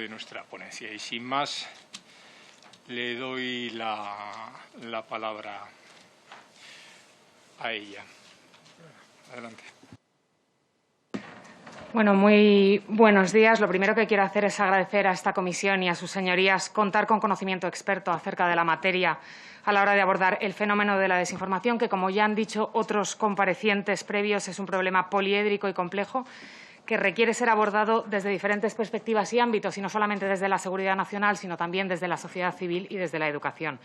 de nuestra ponencia. Y sin más, le doy la palabra a ella. Adelante. Bueno, muy buenos días. Lo primero que quiero hacer es agradecer a esta comisión y a sus señorías contar con conocimiento experto acerca de la materia a la hora de abordar el fenómeno de la desinformación, que, como ya han dicho otros comparecientes previos, es un problema poliédrico y complejo que requiere ser abordado desde diferentes perspectivas y ámbitos, y no solamente desde la seguridad nacional, sino también desde la sociedad civil y desde la educación.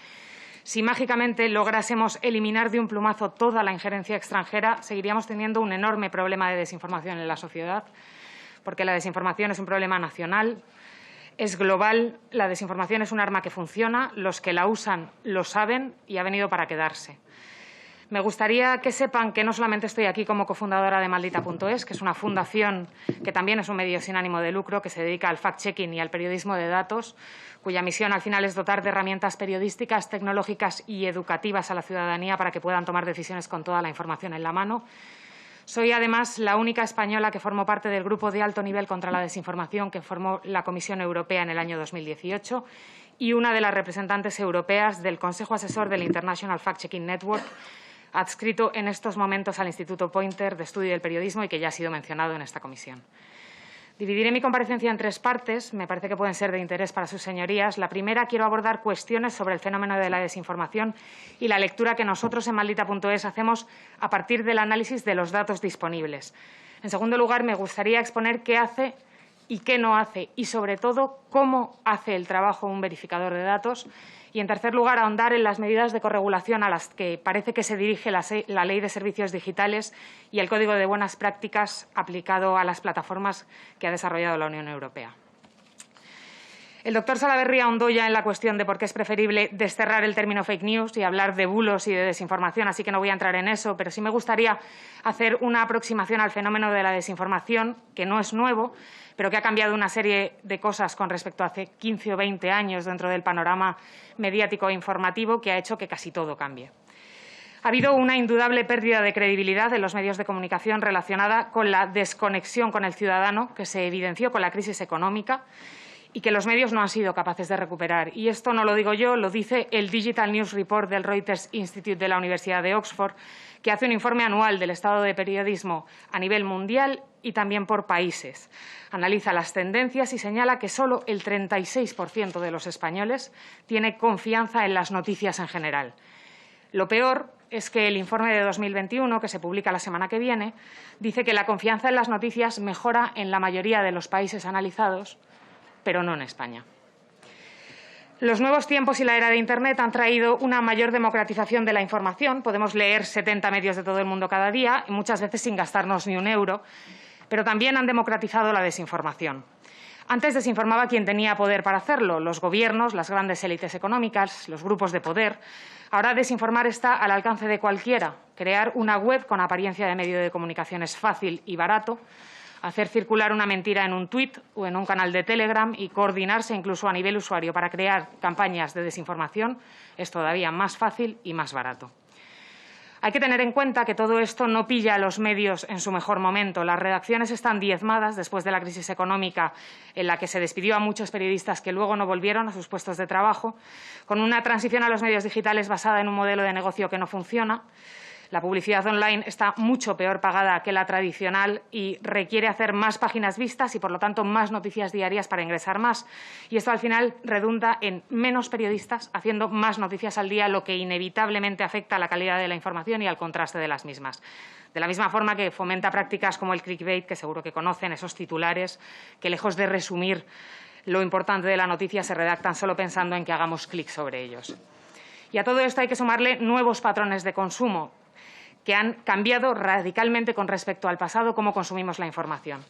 Si mágicamente lográsemos eliminar de un plumazo toda la injerencia extranjera, seguiríamos teniendo un enorme problema de desinformación en la sociedad, porque la desinformación es un problema nacional, es global, la desinformación es un arma que funciona, los que la usan lo saben y ha venido para quedarse. Me gustaría que sepan que no solamente estoy aquí como cofundadora de Maldita.es, que es una fundación que también es un medio sin ánimo de lucro, que se dedica al fact-checking y al periodismo de datos, cuya misión al final es dotar de herramientas periodísticas, tecnológicas y educativas a la ciudadanía para que puedan tomar decisiones con toda la información en la mano. Soy, además, la única española que formó parte del grupo de alto nivel contra la desinformación que formó la Comisión Europea en el año 2018 y una de las representantes europeas del Consejo Asesor del International Fact-Checking Network, adscrito en estos momentos al Instituto Poynter de Estudio del Periodismo y que ya ha sido mencionado en esta comisión. Dividiré mi comparecencia en tres partes, me parece que pueden ser de interés para sus señorías. La primera, quiero abordar cuestiones sobre el fenómeno de la desinformación y la lectura que nosotros en Maldita.es hacemos a partir del análisis de los datos disponibles. En segundo lugar, me gustaría exponer qué hace y qué no hace y, sobre todo, cómo hace el trabajo un verificador de datos. Y, en tercer lugar, ahondar en las medidas de corregulación a las que parece que se dirige la Ley de Servicios Digitales y el Código de Buenas Prácticas aplicado a las plataformas que ha desarrollado la Unión Europea. El doctor Salaverry ahondó ya en la cuestión de por qué es preferible desterrar el término fake news y hablar de bulos y de desinformación, así que no voy a entrar en eso, pero sí me gustaría hacer una aproximación al fenómeno de la desinformación, que no es nuevo, pero que ha cambiado una serie de cosas con respecto a hace 15 o 20 años dentro del panorama mediático e informativo, que ha hecho que casi todo cambie. Ha habido una indudable pérdida de credibilidad en los medios de comunicación relacionada con la desconexión con el ciudadano que se evidenció con la crisis económica y que los medios no han sido capaces de recuperar. Y esto no lo digo yo, lo dice el Digital News Report del Reuters Institute de la Universidad de Oxford, que hace un informe anual del estado de periodismo a nivel mundial y también por países. Analiza las tendencias y señala que solo el 36% de los españoles tiene confianza en las noticias en general. Lo peor es que el informe de 2021, que se publica la semana que viene, dice que la confianza en las noticias mejora en la mayoría de los países analizados, pero no en España. Los nuevos tiempos y la era de Internet han traído una mayor democratización de la información. Podemos leer 70 medios de todo el mundo cada día, y muchas veces sin gastarnos ni un euro, pero también han democratizado la desinformación. Antes desinformaba quien tenía poder para hacerlo, los gobiernos, las grandes élites económicas, los grupos de poder. Ahora desinformar está al alcance de cualquiera. Crear una web con apariencia de medio de comunicación es fácil y barato. Hacer circular una mentira en un tuit o en un canal de Telegram y coordinarse incluso a nivel usuario para crear campañas de desinformación es todavía más fácil y más barato. Hay que tener en cuenta que todo esto no pilla a los medios en su mejor momento. Las redacciones están diezmadas después de la crisis económica en la que se despidió a muchos periodistas que luego no volvieron a sus puestos de trabajo, con una transición a los medios digitales basada en un modelo de negocio que no funciona. La publicidad online está mucho peor pagada que la tradicional y requiere hacer más páginas vistas y, por lo tanto, más noticias diarias para ingresar más. Y esto, al final, redunda en menos periodistas haciendo más noticias al día, lo que inevitablemente afecta a la calidad de la información y al contraste de las mismas. De la misma forma que fomenta prácticas como el clickbait, que seguro que conocen, esos titulares que, lejos de resumir lo importante de la noticia, se redactan solo pensando en que hagamos clic sobre ellos. Y a todo esto hay que sumarle nuevos patrones de consumo, que han cambiado radicalmente con respecto al pasado cómo consumimos la información.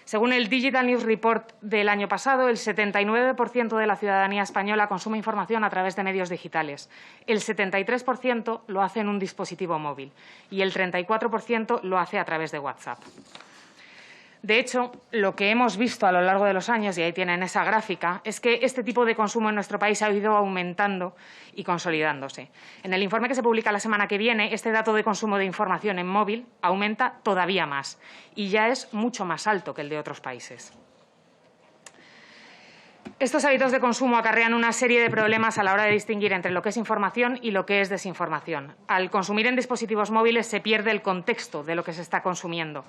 Según el Digital News Report del año pasado, el 79% de la ciudadanía española consume información a través de medios digitales. El 73% lo hace en un dispositivo móvil y el 34% lo hace a través de WhatsApp. De hecho, lo que hemos visto a lo largo de los años, y ahí tienen esa gráfica, es que este tipo de consumo en nuestro país ha ido aumentando y consolidándose. En el informe que se publica la semana que viene, este dato de consumo de información en móvil aumenta todavía más y ya es mucho más alto que el de otros países. Estos hábitos de consumo acarrean una serie de problemas a la hora de distinguir entre lo que es información y lo que es desinformación. Al consumir en dispositivos móviles se pierde el contexto de lo que se está consumiendo.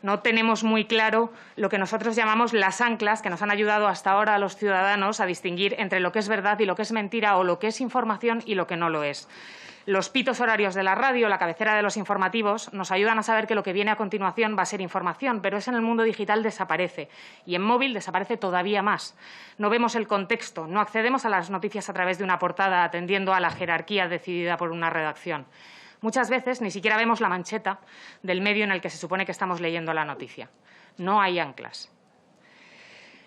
No tenemos muy claro lo que nosotros llamamos las anclas que nos han ayudado hasta ahora a los ciudadanos a distinguir entre lo que es verdad y lo que es mentira, o lo que es información y lo que no lo es. Los pitos horarios de la radio, la cabecera de los informativos, nos ayudan a saber que lo que viene a continuación va a ser información, pero eso en el mundo digital desaparece y en móvil desaparece todavía más. No vemos el contexto, no accedemos a las noticias a través de una portada atendiendo a la jerarquía decidida por una redacción. Muchas veces ni siquiera vemos la mancheta del medio en el que se supone que estamos leyendo la noticia. No hay anclas.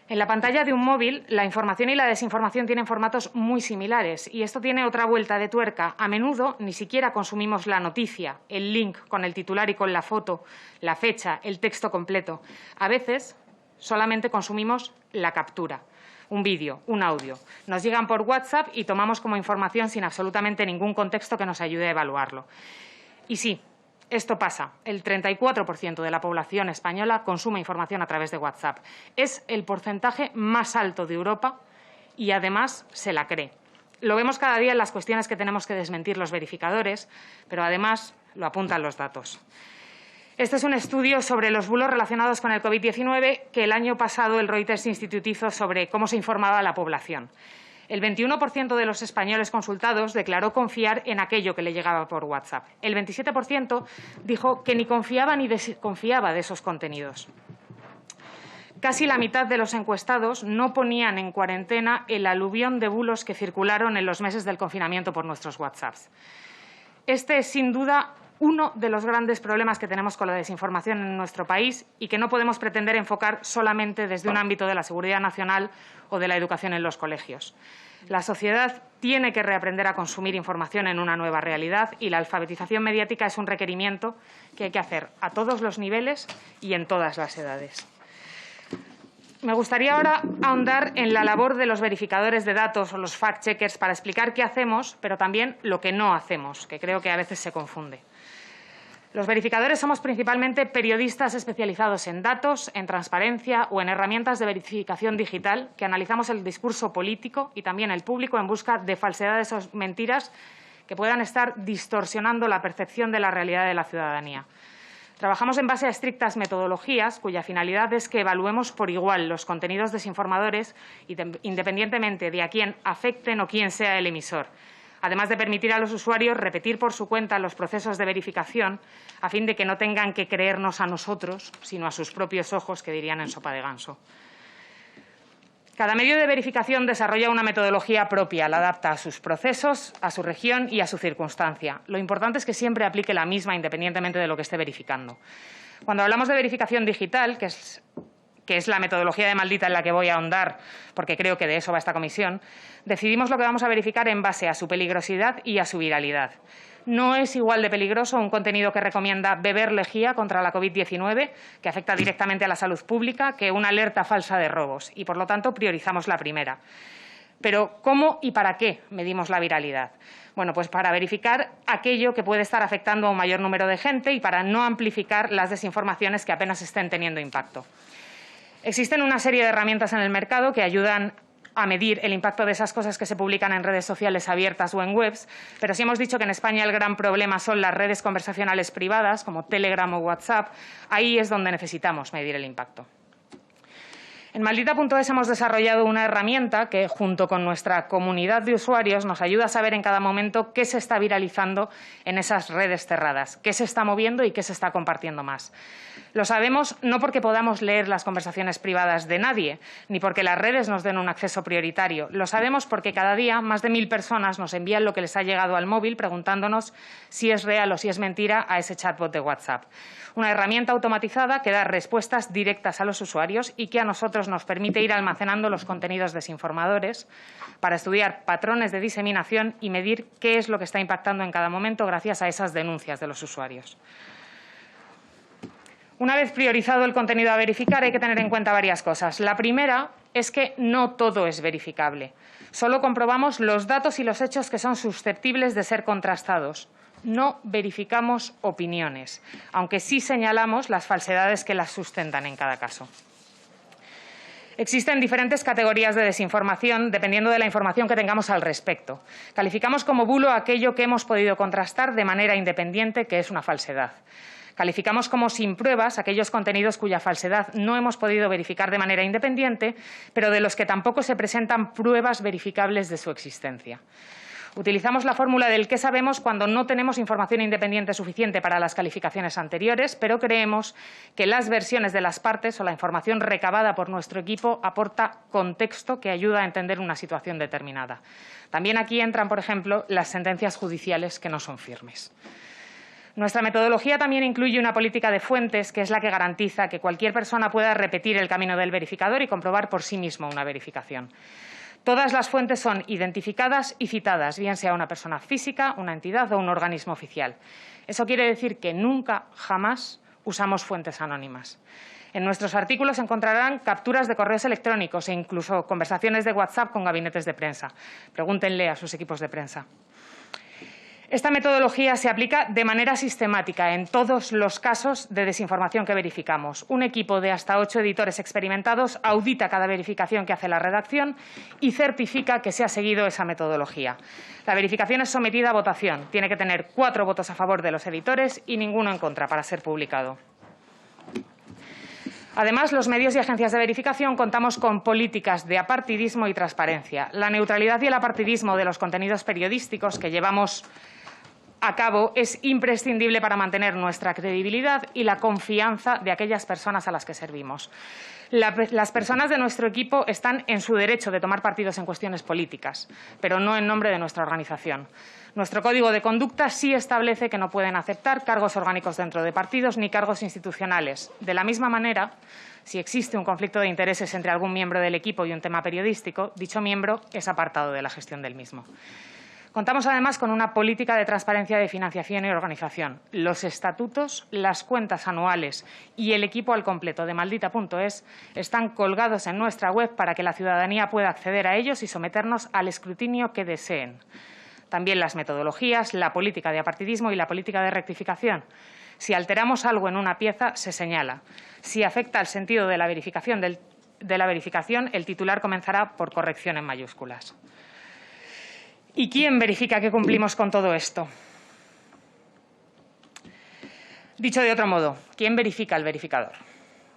En la pantalla de un móvil, la información y la desinformación tienen formatos muy similares y esto tiene otra vuelta de tuerca. A menudo ni siquiera consumimos la noticia, el link con el titular y con la foto, la fecha, el texto completo. A veces solamente consumimos la captura, un vídeo, un audio. Nos llegan por WhatsApp y tomamos como información sin absolutamente ningún contexto que nos ayude a evaluarlo. Y sí, esto pasa. El 34% de la población española consume información a través de WhatsApp. Es el porcentaje más alto de Europa y, además, se la cree. Lo vemos cada día en las cuestiones que tenemos que desmentir los verificadores, pero, además, lo apuntan los datos. Este es un estudio sobre los bulos relacionados con el COVID-19 que el año pasado el Reuters Institute hizo sobre cómo se informaba a la población. El 21% de los españoles consultados declaró confiar en aquello que le llegaba por WhatsApp. El 27% dijo que ni confiaba ni desconfiaba de esos contenidos. Casi la mitad de los encuestados no ponían en cuarentena el aluvión de bulos que circularon en los meses del confinamiento por nuestros WhatsApps. Este es, sin duda, uno de los grandes problemas que tenemos con la desinformación en nuestro país y que no podemos pretender enfocar solamente desde un ámbito de la seguridad nacional o de la educación en los colegios. La sociedad tiene que reaprender a consumir información en una nueva realidad y la alfabetización mediática es un requerimiento que hay que hacer a todos los niveles y en todas las edades. Me gustaría ahora ahondar en la labor de los verificadores de datos o los fact-checkers para explicar qué hacemos, pero también lo que no hacemos, que creo que a veces se confunde. Los verificadores somos principalmente periodistas especializados en datos, en transparencia o en herramientas de verificación digital que analizamos el discurso político y también el público en busca de falsedades o mentiras que puedan estar distorsionando la percepción de la realidad de la ciudadanía. Trabajamos en base a estrictas metodologías cuya finalidad es que evaluemos por igual los contenidos desinformadores independientemente de a quién afecten o quién sea el emisor, además de permitir a los usuarios repetir por su cuenta los procesos de verificación a fin de que no tengan que creernos a nosotros, sino a sus propios ojos, que dirían en Sopa de Ganso. Cada medio de verificación desarrolla una metodología propia, la adapta a sus procesos, a su región y a su circunstancia. Lo importante es que siempre aplique la misma independientemente de lo que esté verificando. Cuando hablamos de verificación digital, que es la metodología de Maldita en la que voy a ahondar, porque creo que de eso va esta comisión, decidimos lo que vamos a verificar en base a su peligrosidad y a su viralidad. No es igual de peligroso un contenido que recomienda beber lejía contra la COVID-19, que afecta directamente a la salud pública, que una alerta falsa de robos, y por lo tanto priorizamos la primera. Pero ¿cómo y para qué medimos la viralidad? Bueno, pues para verificar aquello que puede estar afectando a un mayor número de gente y para no amplificar las desinformaciones que apenas estén teniendo impacto. Existen una serie de herramientas en el mercado que ayudan a medir el impacto de esas cosas que se publican en redes sociales abiertas o en webs, pero si hemos dicho que en España el gran problema son las redes conversacionales privadas, como Telegram o WhatsApp, ahí es donde necesitamos medir el impacto. En Maldita.es hemos desarrollado una herramienta que, junto con nuestra comunidad de usuarios, nos ayuda a saber en cada momento qué se está viralizando en esas redes cerradas, qué se está moviendo y qué se está compartiendo más. Lo sabemos no porque podamos leer las conversaciones privadas de nadie, ni porque las redes nos den un acceso prioritario. Lo sabemos porque cada día más de 1000 personas nos envían lo que les ha llegado al móvil preguntándonos si es real o si es mentira a ese chatbot de WhatsApp. Una herramienta automatizada que da respuestas directas a los usuarios y que a nosotros nos permite ir almacenando los contenidos desinformadores para estudiar patrones de diseminación y medir qué es lo que está impactando en cada momento gracias a esas denuncias de los usuarios. Una vez priorizado el contenido a verificar, hay que tener en cuenta varias cosas. La primera es que no todo es verificable. Solo comprobamos los datos y los hechos que son susceptibles de ser contrastados. No verificamos opiniones, aunque sí señalamos las falsedades que las sustentan en cada caso. Existen diferentes categorías de desinformación dependiendo de la información que tengamos al respecto. Calificamos como bulo aquello que hemos podido contrastar de manera independiente que es una falsedad. Calificamos como sin pruebas aquellos contenidos cuya falsedad no hemos podido verificar de manera independiente, pero de los que tampoco se presentan pruebas verificables de su existencia. Utilizamos la fórmula del qué sabemos cuando no tenemos información independiente suficiente para las calificaciones anteriores, pero creemos que las versiones de las partes o la información recabada por nuestro equipo aporta contexto que ayuda a entender una situación determinada. También aquí entran, por ejemplo, las sentencias judiciales que no son firmes. Nuestra metodología también incluye una política de fuentes, que es la que garantiza que cualquier persona pueda repetir el camino del verificador y comprobar por sí mismo una verificación. Todas las fuentes son identificadas y citadas, bien sea una persona física, una entidad o un organismo oficial. Eso quiere decir que nunca, jamás, usamos fuentes anónimas. En nuestros artículos encontrarán capturas de correos electrónicos e incluso conversaciones de WhatsApp con gabinetes de prensa. Pregúntenle a sus equipos de prensa. Esta metodología se aplica de manera sistemática en todos los casos de desinformación que verificamos. Un equipo de hasta 8 editores experimentados audita cada verificación que hace la redacción y certifica que se ha seguido esa metodología. La verificación es sometida a votación. Tiene que tener 4 votos a favor de los editores y ninguno en contra para ser publicado. Además, los medios y agencias de verificación contamos con políticas de apartidismo y transparencia. La neutralidad y el apartidismo de los contenidos periodísticos que llevamos a cabo es imprescindible para mantener nuestra credibilidad y la confianza de aquellas personas a las que servimos. Las personas de nuestro equipo están en su derecho de tomar partidos en cuestiones políticas, pero no en nombre de nuestra organización. Nuestro código de conducta sí establece que no pueden aceptar cargos orgánicos dentro de partidos ni cargos institucionales. De la misma manera, si existe un conflicto de intereses entre algún miembro del equipo y un tema periodístico, dicho miembro es apartado de la gestión del mismo. Contamos además con una política de transparencia de financiación y organización. Los estatutos, las cuentas anuales y el equipo al completo de Maldita.es están colgados en nuestra web para que la ciudadanía pueda acceder a ellos y someternos al escrutinio que deseen. También las metodologías, la política de apartidismo y la política de rectificación. Si alteramos algo en una pieza, se señala. Si afecta al sentido de la verificación, el titular comenzará por corrección en mayúsculas. ¿Y quién verifica que cumplimos con todo esto? Dicho de otro modo, ¿quién verifica el verificador?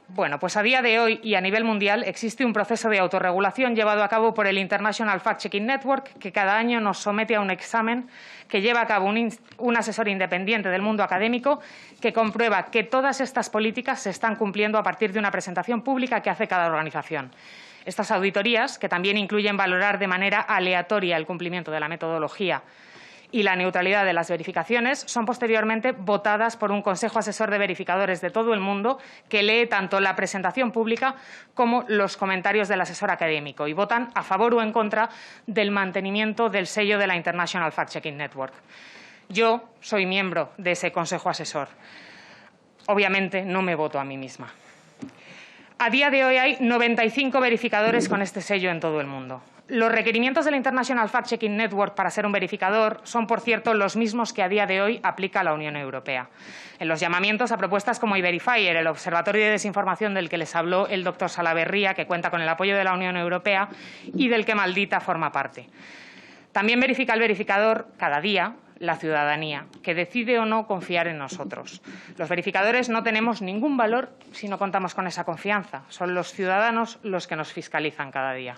Bueno, pues a día de hoy y a nivel mundial existe un proceso de autorregulación llevado a cabo por el International Fact-Checking Network que cada año nos somete a un examen que lleva a cabo un asesor independiente del mundo académico que comprueba que todas estas políticas se están cumpliendo a partir de una presentación pública que hace cada organización. Estas auditorías, que también incluyen valorar de manera aleatoria el cumplimiento de la metodología y la neutralidad de las verificaciones, son posteriormente votadas por un consejo asesor de verificadores de todo el mundo que lee tanto la presentación pública como los comentarios del asesor académico y votan a favor o en contra del mantenimiento del sello de la International Fact-Checking Network. Yo soy miembro de ese consejo asesor. Obviamente no me voto a mí misma. A día de hoy hay 95 verificadores con este sello en todo el mundo. Los requerimientos del International Fact-Checking Network para ser un verificador son, por cierto, los mismos que a día de hoy aplica la Unión Europea. En los llamamientos a propuestas como eVerifier, el observatorio de desinformación del que les habló el doctor Salaverría, que cuenta con el apoyo de la Unión Europea y del que Maldita forma parte. También verifica el verificador cada día la ciudadanía, que decide o no confiar en nosotros. Los verificadores no tenemos ningún valor si no contamos con esa confianza. Son los ciudadanos los que nos fiscalizan cada día.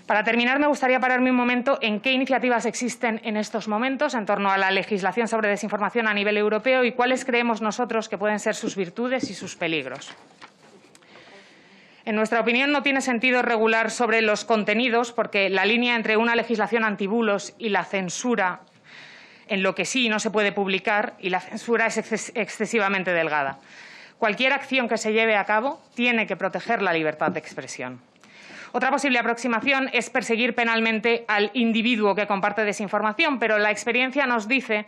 Para terminar, me gustaría pararme un momento en qué iniciativas existen en estos momentos en torno a la legislación sobre desinformación a nivel europeo y cuáles creemos nosotros que pueden ser sus virtudes y sus peligros. En nuestra opinión, no tiene sentido regular sobre los contenidos porque la línea entre una legislación antibulos y la censura en lo que sí no se puede publicar y la censura es excesivamente delgada. Cualquier acción que se lleve a cabo tiene que proteger la libertad de expresión. Otra posible aproximación es perseguir penalmente al individuo que comparte desinformación, pero la experiencia nos dice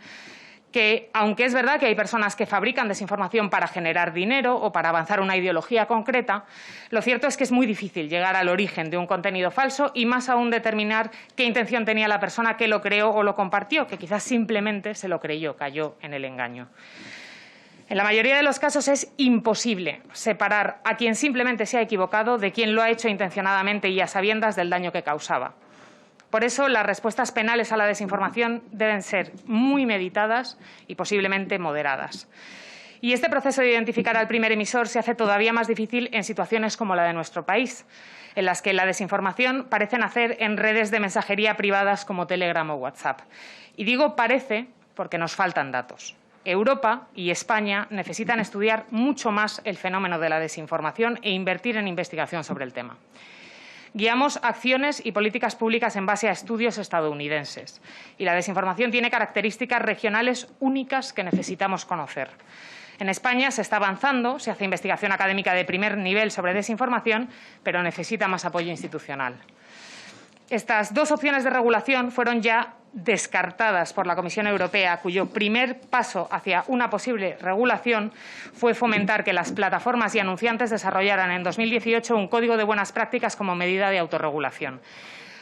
que, aunque es verdad que hay personas que fabrican desinformación para generar dinero o para avanzar una ideología concreta, lo cierto es que es muy difícil llegar al origen de un contenido falso y más aún determinar qué intención tenía la persona que lo creó o lo compartió, que quizás simplemente se lo creyó, cayó en el engaño. En la mayoría de los casos es imposible separar a quien simplemente se ha equivocado de quien lo ha hecho intencionadamente y a sabiendas del daño que causaba. Por eso, las respuestas penales a la desinformación deben ser muy meditadas y posiblemente moderadas. Y este proceso de identificar al primer emisor se hace todavía más difícil en situaciones como la de nuestro país, en las que la desinformación parece nacer en redes de mensajería privadas como Telegram o WhatsApp. Y digo parece porque nos faltan datos. Europa y España necesitan estudiar mucho más el fenómeno de la desinformación e invertir en investigación sobre el tema. Guiamos acciones y políticas públicas en base a estudios estadounidenses. Y la desinformación tiene características regionales únicas que necesitamos conocer. En España se está avanzando, se hace investigación académica de primer nivel sobre desinformación, pero necesita más apoyo institucional. Estas dos opciones de regulación fueron ya descartadas por la Comisión Europea, cuyo primer paso hacia una posible regulación fue fomentar que las plataformas y anunciantes desarrollaran en 2018 un código de buenas prácticas como medida de autorregulación.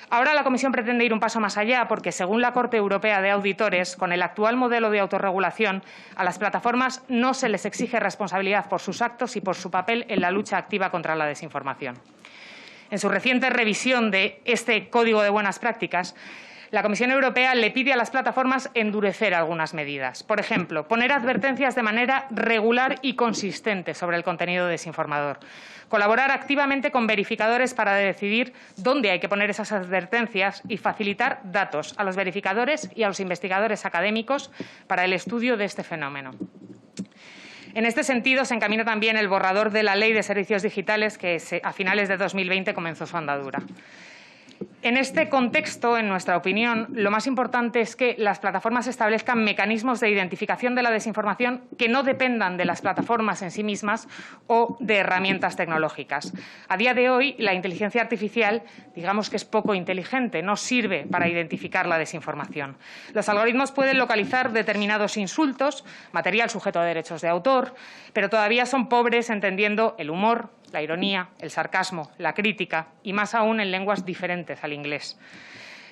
Ahora la Comisión pretende ir un paso más allá porque, según la Corte Europea de Auditores, con el actual modelo de autorregulación, a las plataformas no se les exige responsabilidad por sus actos y por su papel en la lucha activa contra la desinformación. En su reciente revisión de este Código de Buenas Prácticas, la Comisión Europea le pide a las plataformas endurecer algunas medidas. Por ejemplo, poner advertencias de manera regular y consistente sobre el contenido desinformador. Colaborar activamente con verificadores para decidir dónde hay que poner esas advertencias y facilitar datos a los verificadores y a los investigadores académicos para el estudio de este fenómeno. En este sentido, se encamina también el borrador de la Ley de Servicios Digitales que a finales de 2020 comenzó su andadura. En este contexto, en nuestra opinión, lo más importante es que las plataformas establezcan mecanismos de identificación de la desinformación que no dependan de las plataformas en sí mismas o de herramientas tecnológicas. A día de hoy, la inteligencia artificial, digamos que es poco inteligente, no sirve para identificar la desinformación. Los algoritmos pueden localizar determinados insultos, material sujeto a derechos de autor, pero todavía son pobres entendiendo el humor, la ironía, el sarcasmo, la crítica y más aún en lenguas diferentes al inglés.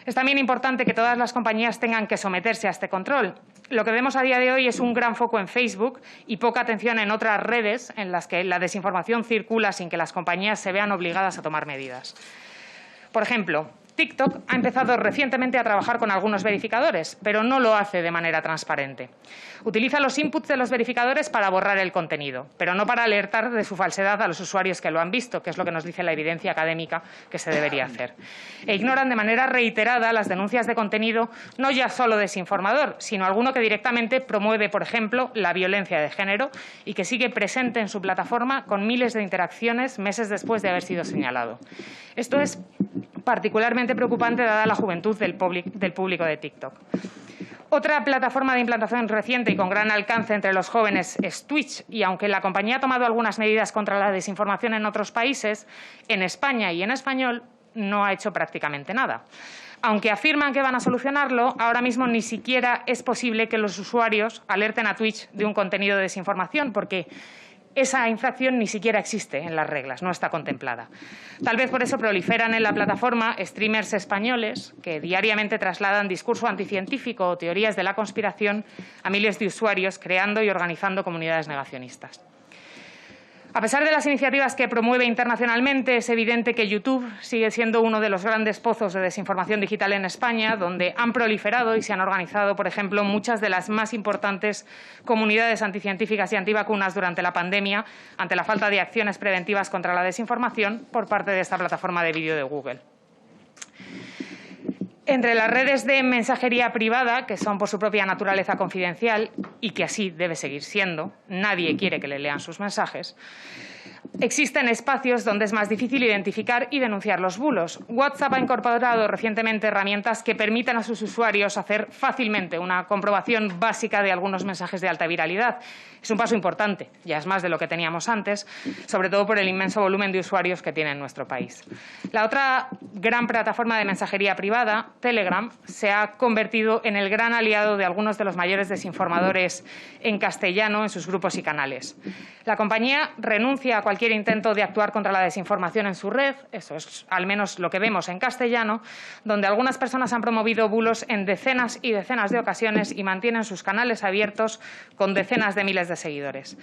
Es también importante que todas las compañías tengan que someterse a este control. Lo que vemos a día de hoy es un gran foco en Facebook y poca atención en otras redes en las que la desinformación circula sin que las compañías se vean obligadas a tomar medidas. Por ejemplo, TikTok ha empezado recientemente a trabajar con algunos verificadores, pero no lo hace de manera transparente. Utiliza los inputs de los verificadores para borrar el contenido, pero no para alertar de su falsedad a los usuarios que lo han visto, que es lo que nos dice la evidencia académica que se debería hacer. E ignoran de manera reiterada las denuncias de contenido, no ya solo desinformador, sino alguno que directamente promueve, por ejemplo, la violencia de género y que sigue presente en su plataforma con miles de interacciones meses después de haber sido señalado. Esto es particularmente preocupante dada la juventud del público de TikTok. Otra plataforma de implantación reciente y con gran alcance entre los jóvenes es Twitch, y aunque la compañía ha tomado algunas medidas contra la desinformación en otros países, en España y en español no ha hecho prácticamente nada. Aunque afirman que van a solucionarlo, ahora mismo ni siquiera es posible que los usuarios alerten a Twitch de un contenido de desinformación, porque esa infracción ni siquiera existe en las reglas, no está contemplada. Tal vez por eso proliferan en la plataforma streamers españoles que diariamente trasladan discurso anticientífico o teorías de la conspiración a miles de usuarios, creando y organizando comunidades negacionistas. A pesar de las iniciativas que promueve internacionalmente, es evidente que YouTube sigue siendo uno de los grandes pozos de desinformación digital en España, donde han proliferado y se han organizado, por ejemplo, muchas de las más importantes comunidades anticientíficas y antivacunas durante la pandemia, ante la falta de acciones preventivas contra la desinformación por parte de esta plataforma de vídeo de Google. Entre las redes de mensajería privada, que son por su propia naturaleza confidencial y que así debe seguir siendo, nadie quiere que le lean sus mensajes, existen espacios donde es más difícil identificar y denunciar los bulos. WhatsApp ha incorporado recientemente herramientas que permitan a sus usuarios hacer fácilmente una comprobación básica de algunos mensajes de alta viralidad. Es un paso importante, ya es más de lo que teníamos antes, sobre todo por el inmenso volumen de usuarios que tiene en nuestro país. La otra gran plataforma de mensajería privada, Telegram, se ha convertido en el gran aliado de algunos de los mayores desinformadores en castellano en sus grupos y canales. La compañía renuncia a cualquier intento de actuar contra la desinformación en su red, eso es al menos lo que vemos en castellano, donde algunas personas han promovido bulos en decenas y decenas de ocasiones y mantienen sus canales abiertos con decenas de miles de seguidores.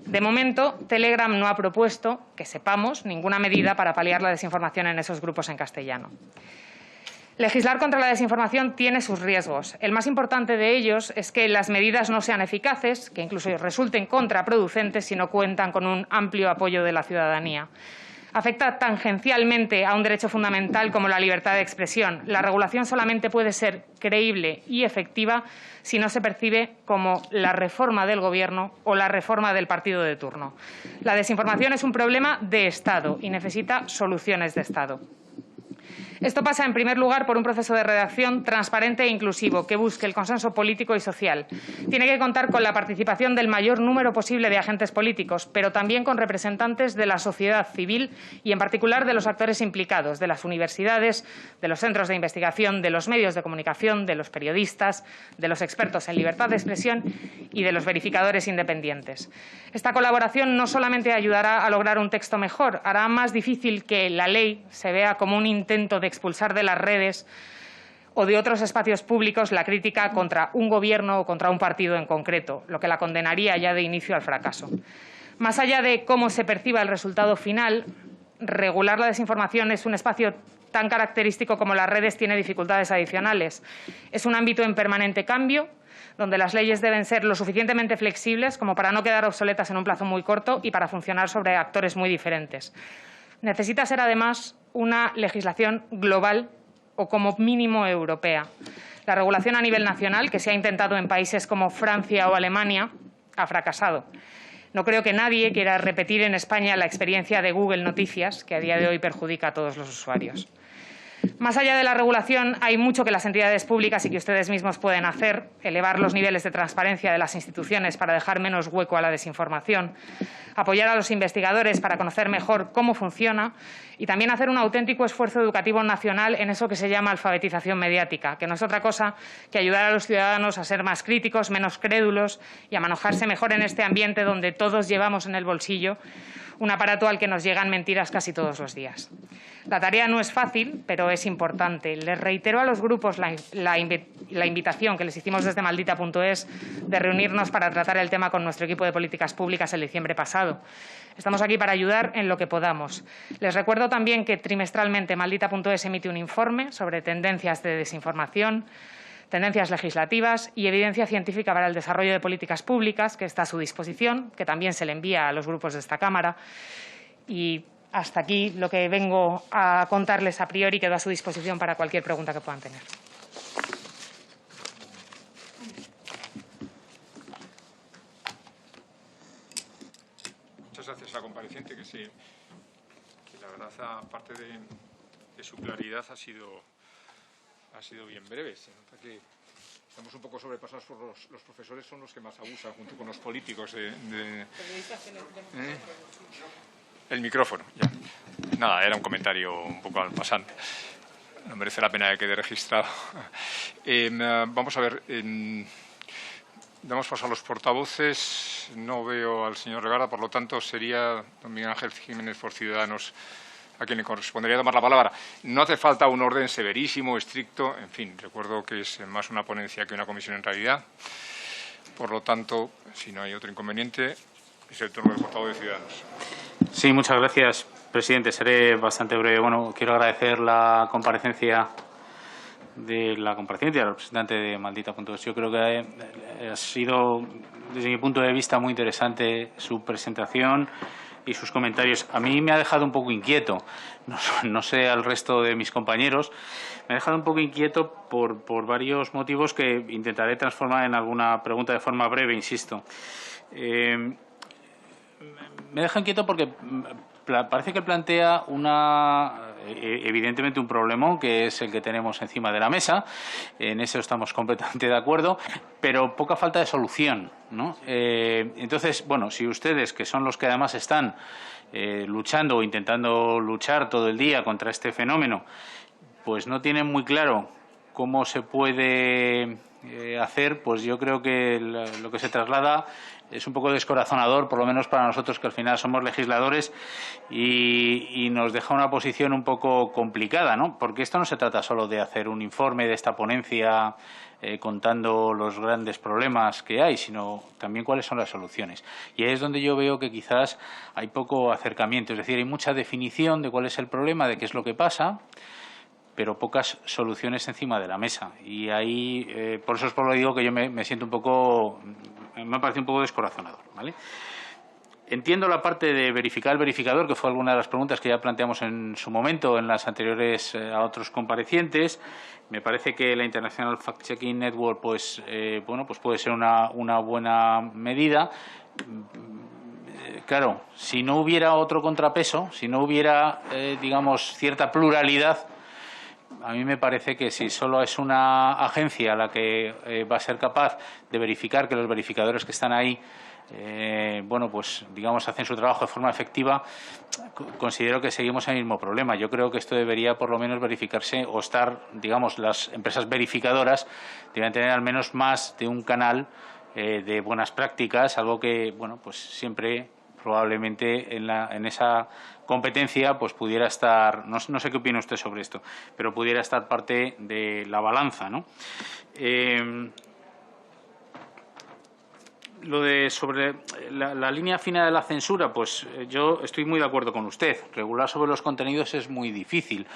De momento, Telegram no ha propuesto, que sepamos, ninguna medida para paliar la desinformación en esos grupos en castellano. Legislar contra la desinformación tiene sus riesgos. El más importante de ellos es que las medidas no sean eficaces, que incluso resulten contraproducentes si no cuentan con un amplio apoyo de la ciudadanía. Afecta tangencialmente a un derecho fundamental como la libertad de expresión. La regulación solamente puede ser creíble y efectiva si no se percibe como la reforma del Gobierno o la reforma del partido de turno. La desinformación es un problema de Estado y necesita soluciones de Estado. Esto pasa, en primer lugar, por un proceso de redacción transparente e inclusivo que busque el consenso político y social. Tiene que contar con la participación del mayor número posible de agentes políticos, pero también con representantes de la sociedad civil y, en particular, de los actores implicados, de las universidades, de los centros de investigación, de los medios de comunicación, de los periodistas, de los expertos en libertad de expresión y de los verificadores independientes. Esta colaboración no solamente ayudará a lograr un texto mejor, hará más difícil que la ley se vea como un intento de expulsar de las redes o de otros espacios públicos la crítica contra un gobierno o contra un partido en concreto, lo que la condenaría ya de inicio al fracaso. Más allá de cómo se perciba el resultado final, regular la desinformación es un espacio tan característico como las redes tiene dificultades adicionales. Es un ámbito en permanente cambio, donde las leyes deben ser lo suficientemente flexibles como para no quedar obsoletas en un plazo muy corto y para funcionar sobre actores muy diferentes. Necesita ser, además, una legislación global o, como mínimo, europea. La regulación a nivel nacional, que se ha intentado en países como Francia o Alemania, ha fracasado. No creo que nadie quiera repetir en España la experiencia de Google Noticias, que a día de hoy perjudica a todos los usuarios. Más allá de la regulación, hay mucho que las entidades públicas y que ustedes mismos pueden hacer, elevar los niveles de transparencia de las instituciones para dejar menos hueco a la desinformación, apoyar a los investigadores para conocer mejor cómo funciona y también hacer un auténtico esfuerzo educativo nacional en eso que se llama alfabetización mediática, que no es otra cosa que ayudar a los ciudadanos a ser más críticos, menos crédulos y a manejarse mejor en este ambiente donde todos llevamos en el bolsillo un aparato al que nos llegan mentiras casi todos los días. La tarea no es fácil, pero es importante. Les reitero a los grupos la invitación que les hicimos desde Maldita.es de reunirnos para tratar el tema con nuestro equipo de políticas públicas el diciembre pasado. Estamos aquí para ayudar en lo que podamos. Les recuerdo también que trimestralmente Maldita.es emite un informe sobre tendencias de desinformación, tendencias legislativas y evidencia científica para el desarrollo de políticas públicas, que está a su disposición, que también se le envía a los grupos de esta Cámara. Y hasta aquí lo que vengo a contarles a priori, quedo a su disposición para cualquier pregunta que puedan tener. Muchas gracias a la compareciente, que sí, que la verdad, aparte de su claridad, ha sido bien breve. Se nota que estamos un poco sobrepasados por los profesores, son los que más abusan junto con los políticos el micrófono. Ya. Nada, era un comentario un poco al pasante. No merece la pena que quede registrado. Vamos a ver. Damos paso a los portavoces. No veo al señor Regarda, por lo tanto sería don Miguel Ángel Jiménez por Ciudadanos a quien le correspondería tomar la palabra. No hace falta un orden severísimo, estricto. En fin, recuerdo que es más una ponencia que una comisión en realidad. Por lo tanto, si no hay otro inconveniente, es el turno del portavoz de Ciudadanos. Sí, muchas gracias, presidente. Seré bastante breve. Bueno, quiero agradecer la comparecencia del representante de Maldita.es. Yo creo que ha sido, desde mi punto de vista, muy interesante su presentación y sus comentarios. A mí me ha dejado un poco inquieto, no sé al resto de mis compañeros, me ha dejado un poco inquieto por varios motivos que intentaré transformar en alguna pregunta de forma breve, insisto. Me deja inquieto porque parece que plantea una evidentemente un problemón que es el que tenemos encima de la mesa, en eso estamos completamente de acuerdo, pero poca falta de solución, ¿no? Entonces, bueno, si ustedes, que son los que además están luchando o intentando luchar todo el día contra este fenómeno, pues no tienen muy claro cómo se puede hacer, pues yo creo que lo que se traslada es un poco descorazonador, por lo menos para nosotros que al final somos legisladores, y nos deja una posición un poco complicada, ¿no? Porque esto no se trata solo de hacer un informe de esta ponencia contando los grandes problemas que hay, sino también cuáles son las soluciones. Y ahí es donde yo veo que quizás hay poco acercamiento, es decir, hay mucha definición de cuál es el problema, de qué es lo que pasa, pero pocas soluciones encima de la mesa. Y ahí, por eso es por lo que digo que yo me siento un poco, me parece un poco descorazonador, ¿vale? Entiendo la parte de verificar el verificador, que fue alguna de las preguntas que ya planteamos en su momento en las anteriores a otros comparecientes. Me parece que la International Fact Checking Network, pues, bueno, pues puede ser una buena medida. Claro, si no hubiera otro contrapeso, si no hubiera, digamos, cierta pluralidad, a mí me parece que si solo es una agencia la que va a ser capaz de verificar que los verificadores que están ahí, bueno, pues digamos hacen su trabajo de forma efectiva, considero que seguimos el mismo problema. Yo creo que esto debería por lo menos verificarse o estar, digamos, las empresas verificadoras deben tener al menos más de un canal de buenas prácticas, algo que, bueno, pues siempre probablemente en esa competencia pues pudiera estar, no sé qué opina usted sobre esto, pero pudiera estar parte de la balanza, ¿no? Lo de sobre la línea fina de la censura, pues yo estoy muy de acuerdo con usted. Regular sobre los contenidos es muy difícil.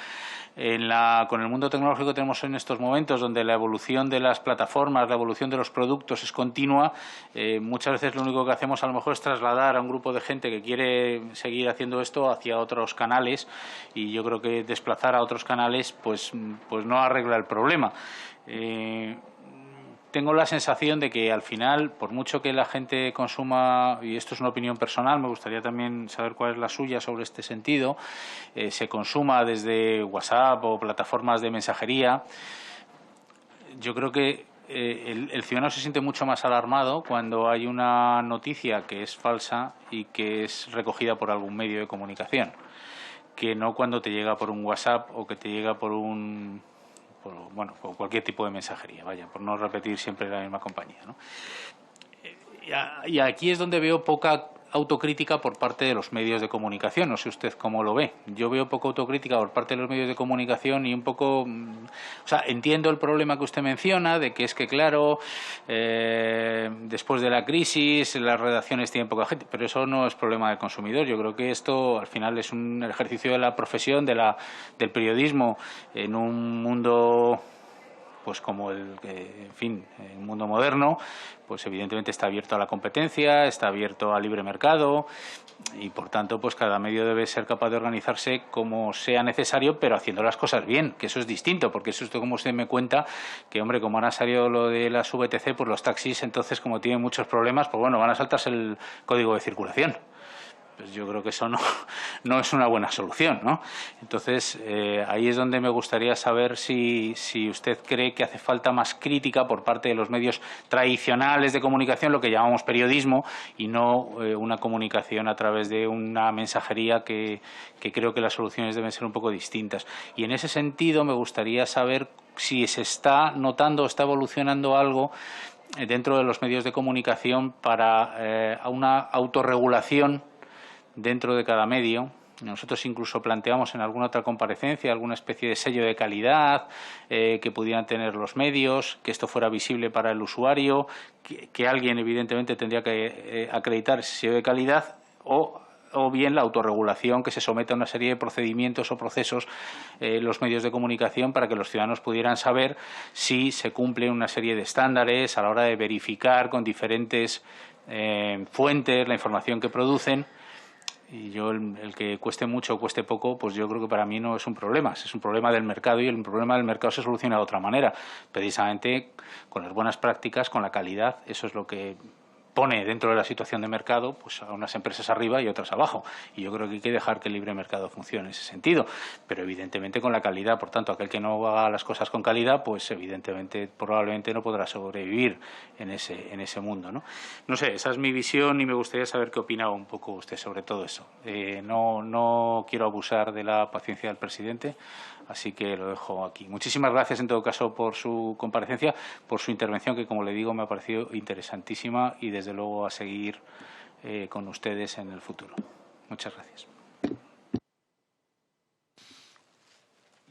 Con el mundo tecnológico que tenemos en estos momentos, donde la evolución de las plataformas, la evolución de los productos es continua, muchas veces lo único que hacemos a lo mejor es trasladar a un grupo de gente que quiere seguir haciendo esto hacia otros canales, y yo creo que desplazar a otros canales pues no arregla el problema. Tengo la sensación de que al final, por mucho que la gente consuma, y esto es una opinión personal, me gustaría también saber cuál es la suya sobre este sentido, se consuma desde WhatsApp o plataformas de mensajería, yo creo que el ciudadano se siente mucho más alarmado cuando hay una noticia que es falsa y que es recogida por algún medio de comunicación, que no cuando te llega por un WhatsApp o que te llega por cualquier tipo de mensajería, vaya, por no repetir siempre la misma compañía, ¿no? Y aquí es donde veo poca autocrítica por parte de los medios de comunicación. No sé usted cómo lo ve. Yo veo poca autocrítica por parte de los medios de comunicación y un poco... O sea, entiendo el problema que usted menciona, de que es que, claro, después de la crisis las redacciones tienen poca gente, pero eso no es problema del consumidor. Yo creo que esto al final es un ejercicio de la profesión, del periodismo, en un mundo pues como el mundo moderno, pues evidentemente está abierto a la competencia, está abierto al libre mercado y por tanto pues cada medio debe ser capaz de organizarse como sea necesario, pero haciendo las cosas bien, que eso es distinto, porque eso es como usted me cuenta, que hombre, como han salido lo de las VTC, pues los taxis entonces como tienen muchos problemas, pues bueno, van a saltarse el código de circulación. Pues yo creo que eso no es una buena solución, ¿no? Entonces, ahí es donde me gustaría saber si usted cree que hace falta más crítica por parte de los medios tradicionales de comunicación, lo que llamamos periodismo, y no una comunicación a través de una mensajería que creo que las soluciones deben ser un poco distintas. Y en ese sentido me gustaría saber si se está notando o está evolucionando algo dentro de los medios de comunicación para una autorregulación dentro de cada medio. Nosotros incluso planteamos en alguna otra comparecencia alguna especie de sello de calidad que pudieran tener los medios, que esto fuera visible para el usuario, que alguien evidentemente tendría que acreditar ese sello de calidad, o bien la autorregulación, que se someta a una serie de procedimientos o procesos los medios de comunicación para que los ciudadanos pudieran saber si se cumplen una serie de estándares a la hora de verificar con diferentes fuentes la información que producen. Y yo, el que cueste mucho o cueste poco, pues yo creo que para mí no es un problema. Es un problema del mercado, y el problema del mercado se soluciona de otra manera, precisamente con las buenas prácticas, con la calidad. Eso es lo que pone dentro de la situación de mercado pues a unas empresas arriba y otras abajo. Y yo creo que hay que dejar que el libre mercado funcione en ese sentido, pero evidentemente con la calidad. Por tanto, aquel que no haga las cosas con calidad, pues evidentemente probablemente no podrá sobrevivir en ese mundo, ¿no? No sé, esa es mi visión y me gustaría saber qué opina un poco usted sobre todo eso. No quiero abusar de la paciencia del presidente, así que lo dejo aquí. Muchísimas gracias, en todo caso, por su comparecencia, por su intervención, que, como le digo, me ha parecido interesantísima y, desde luego, a seguir con ustedes en el futuro. Muchas gracias.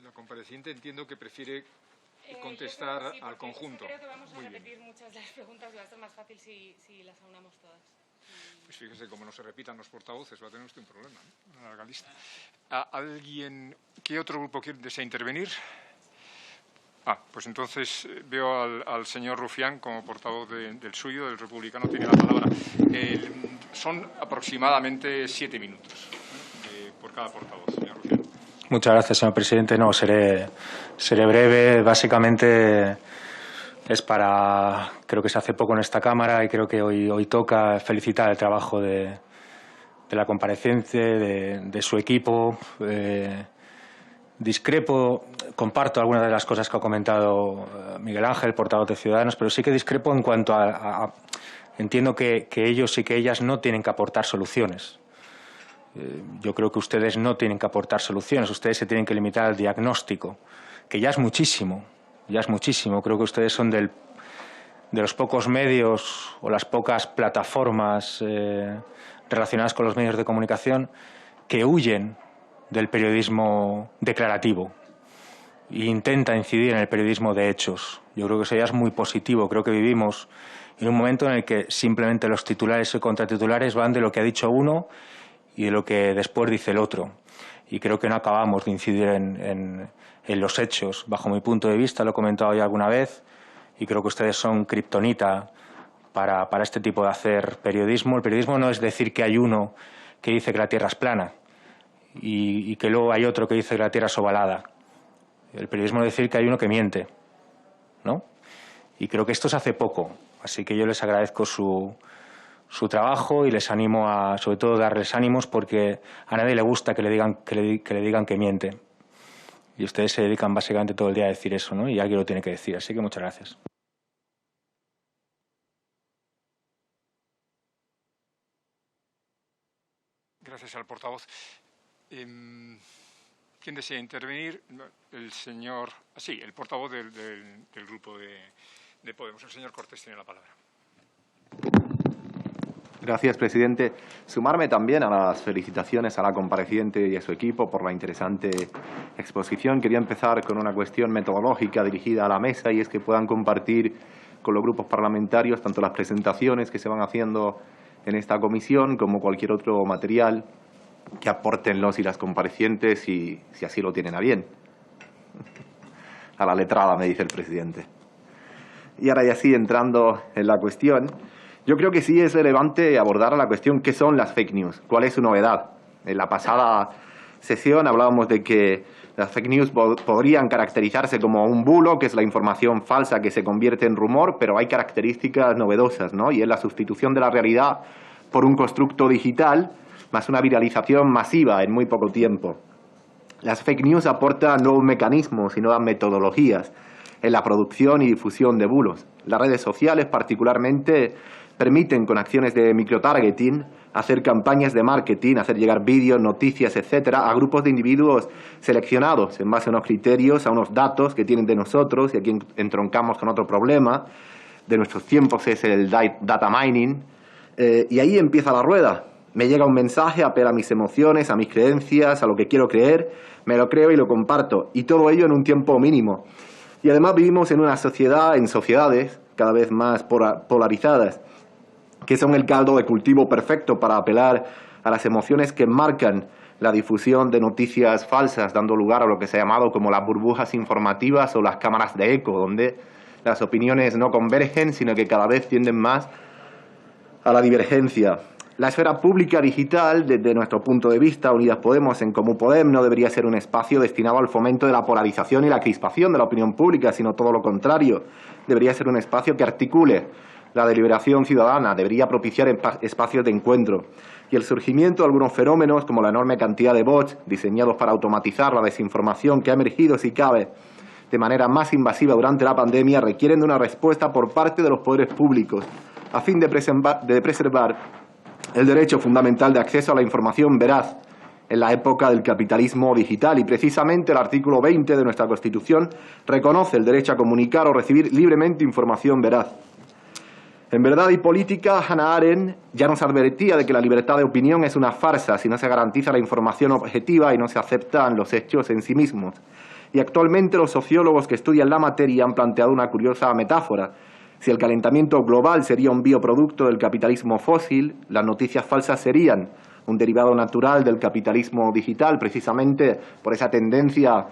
La compareciente entiendo que prefiere contestar sí, al conjunto. Creo que vamos a Muy repetir bien. muchas de las preguntas y va a ser más fácil si las aunamos todas. Pues fíjese, como no se repitan los portavoces, va a tener usted un problema, ¿no? Una larga lista. ¿Alguien, qué otro grupo desea intervenir? Pues entonces veo al señor Rufián como portavoz del suyo, del republicano, tiene la palabra. Son aproximadamente 7 minutos por cada portavoz, señor Rufián. Muchas gracias, señor presidente. No, seré breve. Básicamente es creo que se hace poco en esta Cámara y creo que hoy toca felicitar el trabajo de la compareciente, de su equipo. Discrepo, comparto algunas de las cosas que ha comentado Miguel Ángel, portavoz de Ciudadanos, pero sí que discrepo en cuanto a entiendo que ellos y que ellas no tienen que aportar soluciones. Yo creo que ustedes no tienen que aportar soluciones, ustedes se tienen que limitar al diagnóstico, que ya es muchísimo, Creo que ustedes son de los pocos medios o las pocas plataformas relacionadas con los medios de comunicación que huyen del periodismo declarativo e intenta incidir en el periodismo de hechos. Yo creo que eso ya es muy positivo. Creo que vivimos en un momento en el que simplemente los titulares y contratitulares van de lo que ha dicho uno y de lo que después dice el otro. Y creo que no acabamos de incidir en los hechos. Bajo mi punto de vista, lo he comentado ya alguna vez, y creo que ustedes son kriptonita para este tipo de hacer periodismo. El periodismo no es decir que hay uno que dice que la Tierra es plana y que luego hay otro que dice que la Tierra es ovalada. El periodismo es decir que hay uno que miente, ¿no? Y creo que esto se hace poco. Así que yo les agradezco su trabajo y les animo a, sobre todo, darles ánimos, porque a nadie le gusta que le digan que miente. Y ustedes se dedican básicamente todo el día a decir eso, ¿no? Y alguien lo tiene que decir. Así que muchas gracias. Gracias al portavoz. ¿Quién desea intervenir? El señor... Sí, el portavoz del grupo de Podemos. El señor Cortés tiene la palabra. Gracias, presidente. Sumarme también a las felicitaciones a la compareciente y a su equipo por la interesante exposición. Quería empezar con una cuestión metodológica dirigida a la mesa, y es que puedan compartir con los grupos parlamentarios tanto las presentaciones que se van haciendo en esta comisión como cualquier otro material que aporten los y las comparecientes, si así lo tienen a bien. A la letrada, me dice el presidente. Y ahora ya sí, entrando en la cuestión, yo creo que sí es relevante abordar la cuestión ¿qué son las fake news? ¿Cuál es su novedad? En la pasada sesión hablábamos de que las fake news podrían caracterizarse como un bulo, que es la información falsa que se convierte en rumor, pero hay características novedosas, ¿no? Y es la sustitución de la realidad por un constructo digital, más una viralización masiva en muy poco tiempo. Las fake news aportan nuevos mecanismos y nuevas metodologías en la producción y difusión de bulos. Las redes sociales, particularmente, permiten, con acciones de microtargeting, hacer campañas de marketing, hacer llegar vídeos, noticias, etcétera, a grupos de individuos seleccionados en base a unos criterios, a unos datos que tienen de nosotros, y aquí entroncamos con otro problema de nuestros tiempos, es el data mining, y ahí empieza la rueda. Me llega un mensaje, apela a mis emociones, a mis creencias, a lo que quiero creer, me lo creo y lo comparto, y todo ello en un tiempo mínimo. Y además vivimos en una sociedad, en sociedades cada vez más polarizadas, que son el caldo de cultivo perfecto para apelar a las emociones que marcan la difusión de noticias falsas, dando lugar a lo que se ha llamado como las burbujas informativas o las cámaras de eco, donde las opiniones no convergen, sino que cada vez tienden más a la divergencia. La esfera pública digital, desde nuestro punto de vista, Unidas Podemos, en Comú Podem, no debería ser un espacio destinado al fomento de la polarización y la crispación de la opinión pública, sino todo lo contrario. Debería ser un espacio que articule La deliberación ciudadana debería propiciar espacios de encuentro y el surgimiento de algunos fenómenos, como la enorme cantidad de bots diseñados para automatizar la desinformación que ha emergido, si cabe, de manera más invasiva durante la pandemia, requieren de una respuesta por parte de los poderes públicos a fin de preservar el derecho fundamental de acceso a la información veraz en la época del capitalismo digital. Y precisamente el artículo 20 de nuestra Constitución reconoce el derecho a comunicar o recibir libremente información veraz. En Verdad y Política, Hannah Arendt ya nos advertía de que la libertad de opinión es una farsa si no se garantiza la información objetiva y no se aceptan los hechos en sí mismos. Y actualmente los sociólogos que estudian la materia han planteado una curiosa metáfora. Si el calentamiento global sería un bioproducto del capitalismo fósil, las noticias falsas serían un derivado natural del capitalismo digital, precisamente por esa tendencia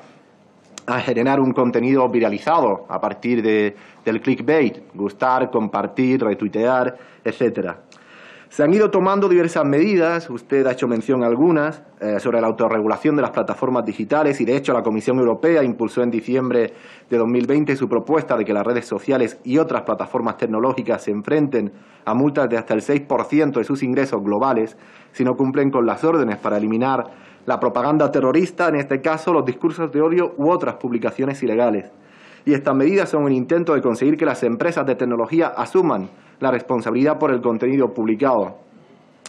a generar un contenido viralizado a partir del clickbait, gustar, compartir, retuitear, etcétera. Se han ido tomando diversas medidas, usted ha hecho mención a algunas, sobre la autorregulación de las plataformas digitales y, de hecho, la Comisión Europea impulsó en diciembre de 2020 su propuesta de que las redes sociales y otras plataformas tecnológicas se enfrenten a multas de hasta el 6% de sus ingresos globales si no cumplen con las órdenes para eliminar la propaganda terrorista, en este caso los discursos de odio u otras publicaciones ilegales. Y estas medidas son un intento de conseguir que las empresas de tecnología asuman la responsabilidad por el contenido publicado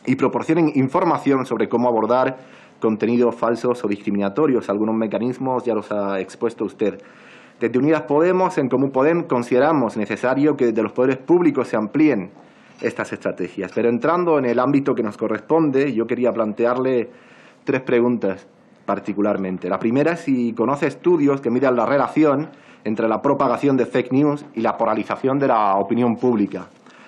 y proporcionen información sobre cómo abordar contenidos falsos o discriminatorios. Algunos mecanismos ya los ha expuesto usted. Desde Unidas Podemos, en Común Podem, consideramos necesario que desde los poderes públicos se amplíen estas estrategias. Pero entrando en el ámbito que nos corresponde, yo quería plantearle 3 preguntas particularmente. La primera es si conoce estudios que midan la relación entre la propagación de fake news y la polarización de la opinión pública.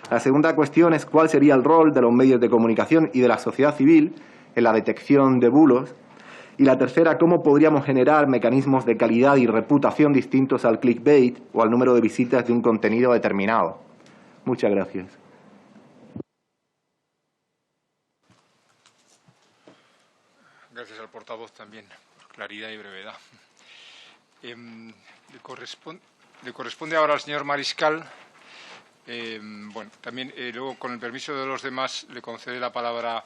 La segunda cuestión es cuál sería el rol de los medios de comunicación y de la sociedad civil en la detección de bulos. Y la tercera, cómo podríamos generar mecanismos de calidad y reputación distintos al clickbait o al número de visitas de un contenido determinado. Muchas gracias. Gracias al portavoz también por claridad y brevedad. Le corresponde ahora al señor Mariscal. Bueno, también luego, con el permiso de los demás, le concede la palabra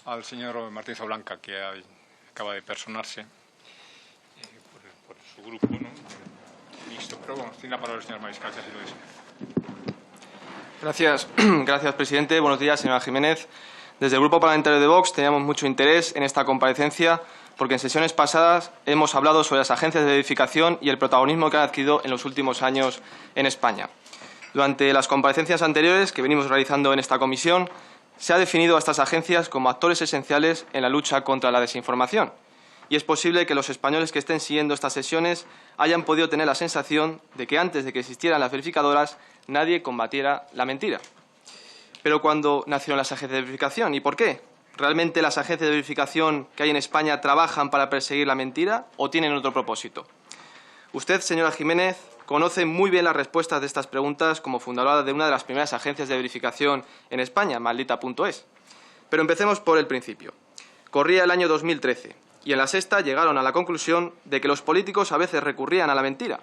al señor Martínez Blanca, que acaba de personarse por su grupo, ¿no? Listo, pero bueno, tiene la palabra el señor Mariscal, si así lo desea. Gracias, presidente. Buenos días, señora Jiménez. Desde el Grupo Parlamentario de Vox teníamos mucho interés en esta comparecencia porque en sesiones pasadas hemos hablado sobre las agencias de verificación y el protagonismo que han adquirido en los últimos años en España. Durante las comparecencias anteriores que venimos realizando en esta comisión, se ha definido a estas agencias como actores esenciales en la lucha contra la desinformación. Y es posible que los españoles que estén siguiendo estas sesiones hayan podido tener la sensación de que antes de que existieran las verificadoras nadie combatiera la mentira. Pero ¿cuándo nacieron las agencias de verificación y por qué? ¿Realmente las agencias de verificación que hay en España trabajan para perseguir la mentira o tienen otro propósito? Usted, señora Jiménez, conoce muy bien las respuestas de estas preguntas como fundadora de una de las primeras agencias de verificación en España, Maldita.es. Pero empecemos por el principio. Corría el año 2013 y en La Sexta llegaron a la conclusión de que los políticos a veces recurrían a la mentira,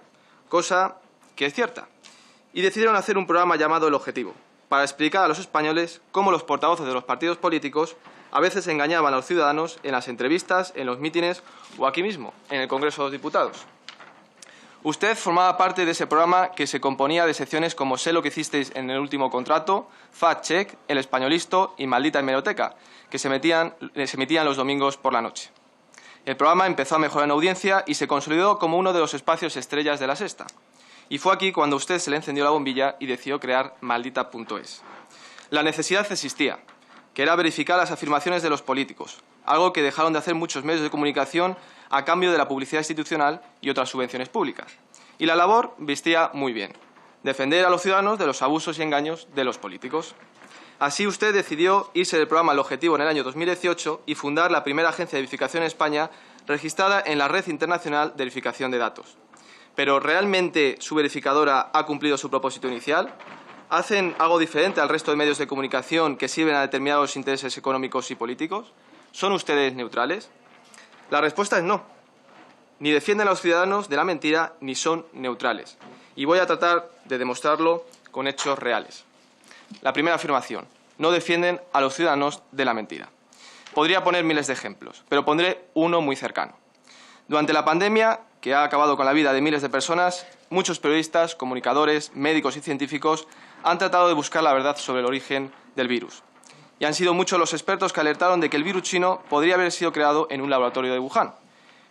cosa que es cierta, y decidieron hacer un programa llamado El Objetivo, para explicar a los españoles cómo los portavoces de los partidos políticos a veces engañaban a los ciudadanos en las entrevistas, en los mítines o aquí mismo, en el Congreso de los Diputados. Usted formaba parte de ese programa que se componía de secciones como Sé lo que hicisteis en el último contrato, Fact Check, El Españolisto y Maldita Hemeroteca, que se emitían los domingos por la noche. El programa empezó a mejorar en audiencia y se consolidó como uno de los espacios estrellas de La Sexta. Y fue aquí cuando a usted se le encendió la bombilla y decidió crear Maldita.es. La necesidad existía, que era verificar las afirmaciones de los políticos, algo que dejaron de hacer muchos medios de comunicación a cambio de la publicidad institucional y otras subvenciones públicas. Y la labor vestía muy bien, defender a los ciudadanos de los abusos y engaños de los políticos. Así usted decidió irse del programa El Objetivo en el año 2018 y fundar la primera agencia de verificación en España registrada en la Red Internacional de Verificación de Datos. ¿Pero realmente su verificadora ha cumplido su propósito inicial? ¿Hacen algo diferente al resto de medios de comunicación que sirven a determinados intereses económicos y políticos? ¿Son ustedes neutrales? La respuesta es no. Ni defienden a los ciudadanos de la mentira ni son neutrales. Y voy a tratar de demostrarlo con hechos reales. La primera afirmación. No defienden a los ciudadanos de la mentira. Podría poner miles de ejemplos, pero pondré uno muy cercano. Durante la pandemia, que ha acabado con la vida de miles de personas, muchos periodistas, comunicadores, médicos y científicos han tratado de buscar la verdad sobre el origen del virus. Y han sido muchos los expertos que alertaron de que el virus chino podría haber sido creado en un laboratorio de Wuhan.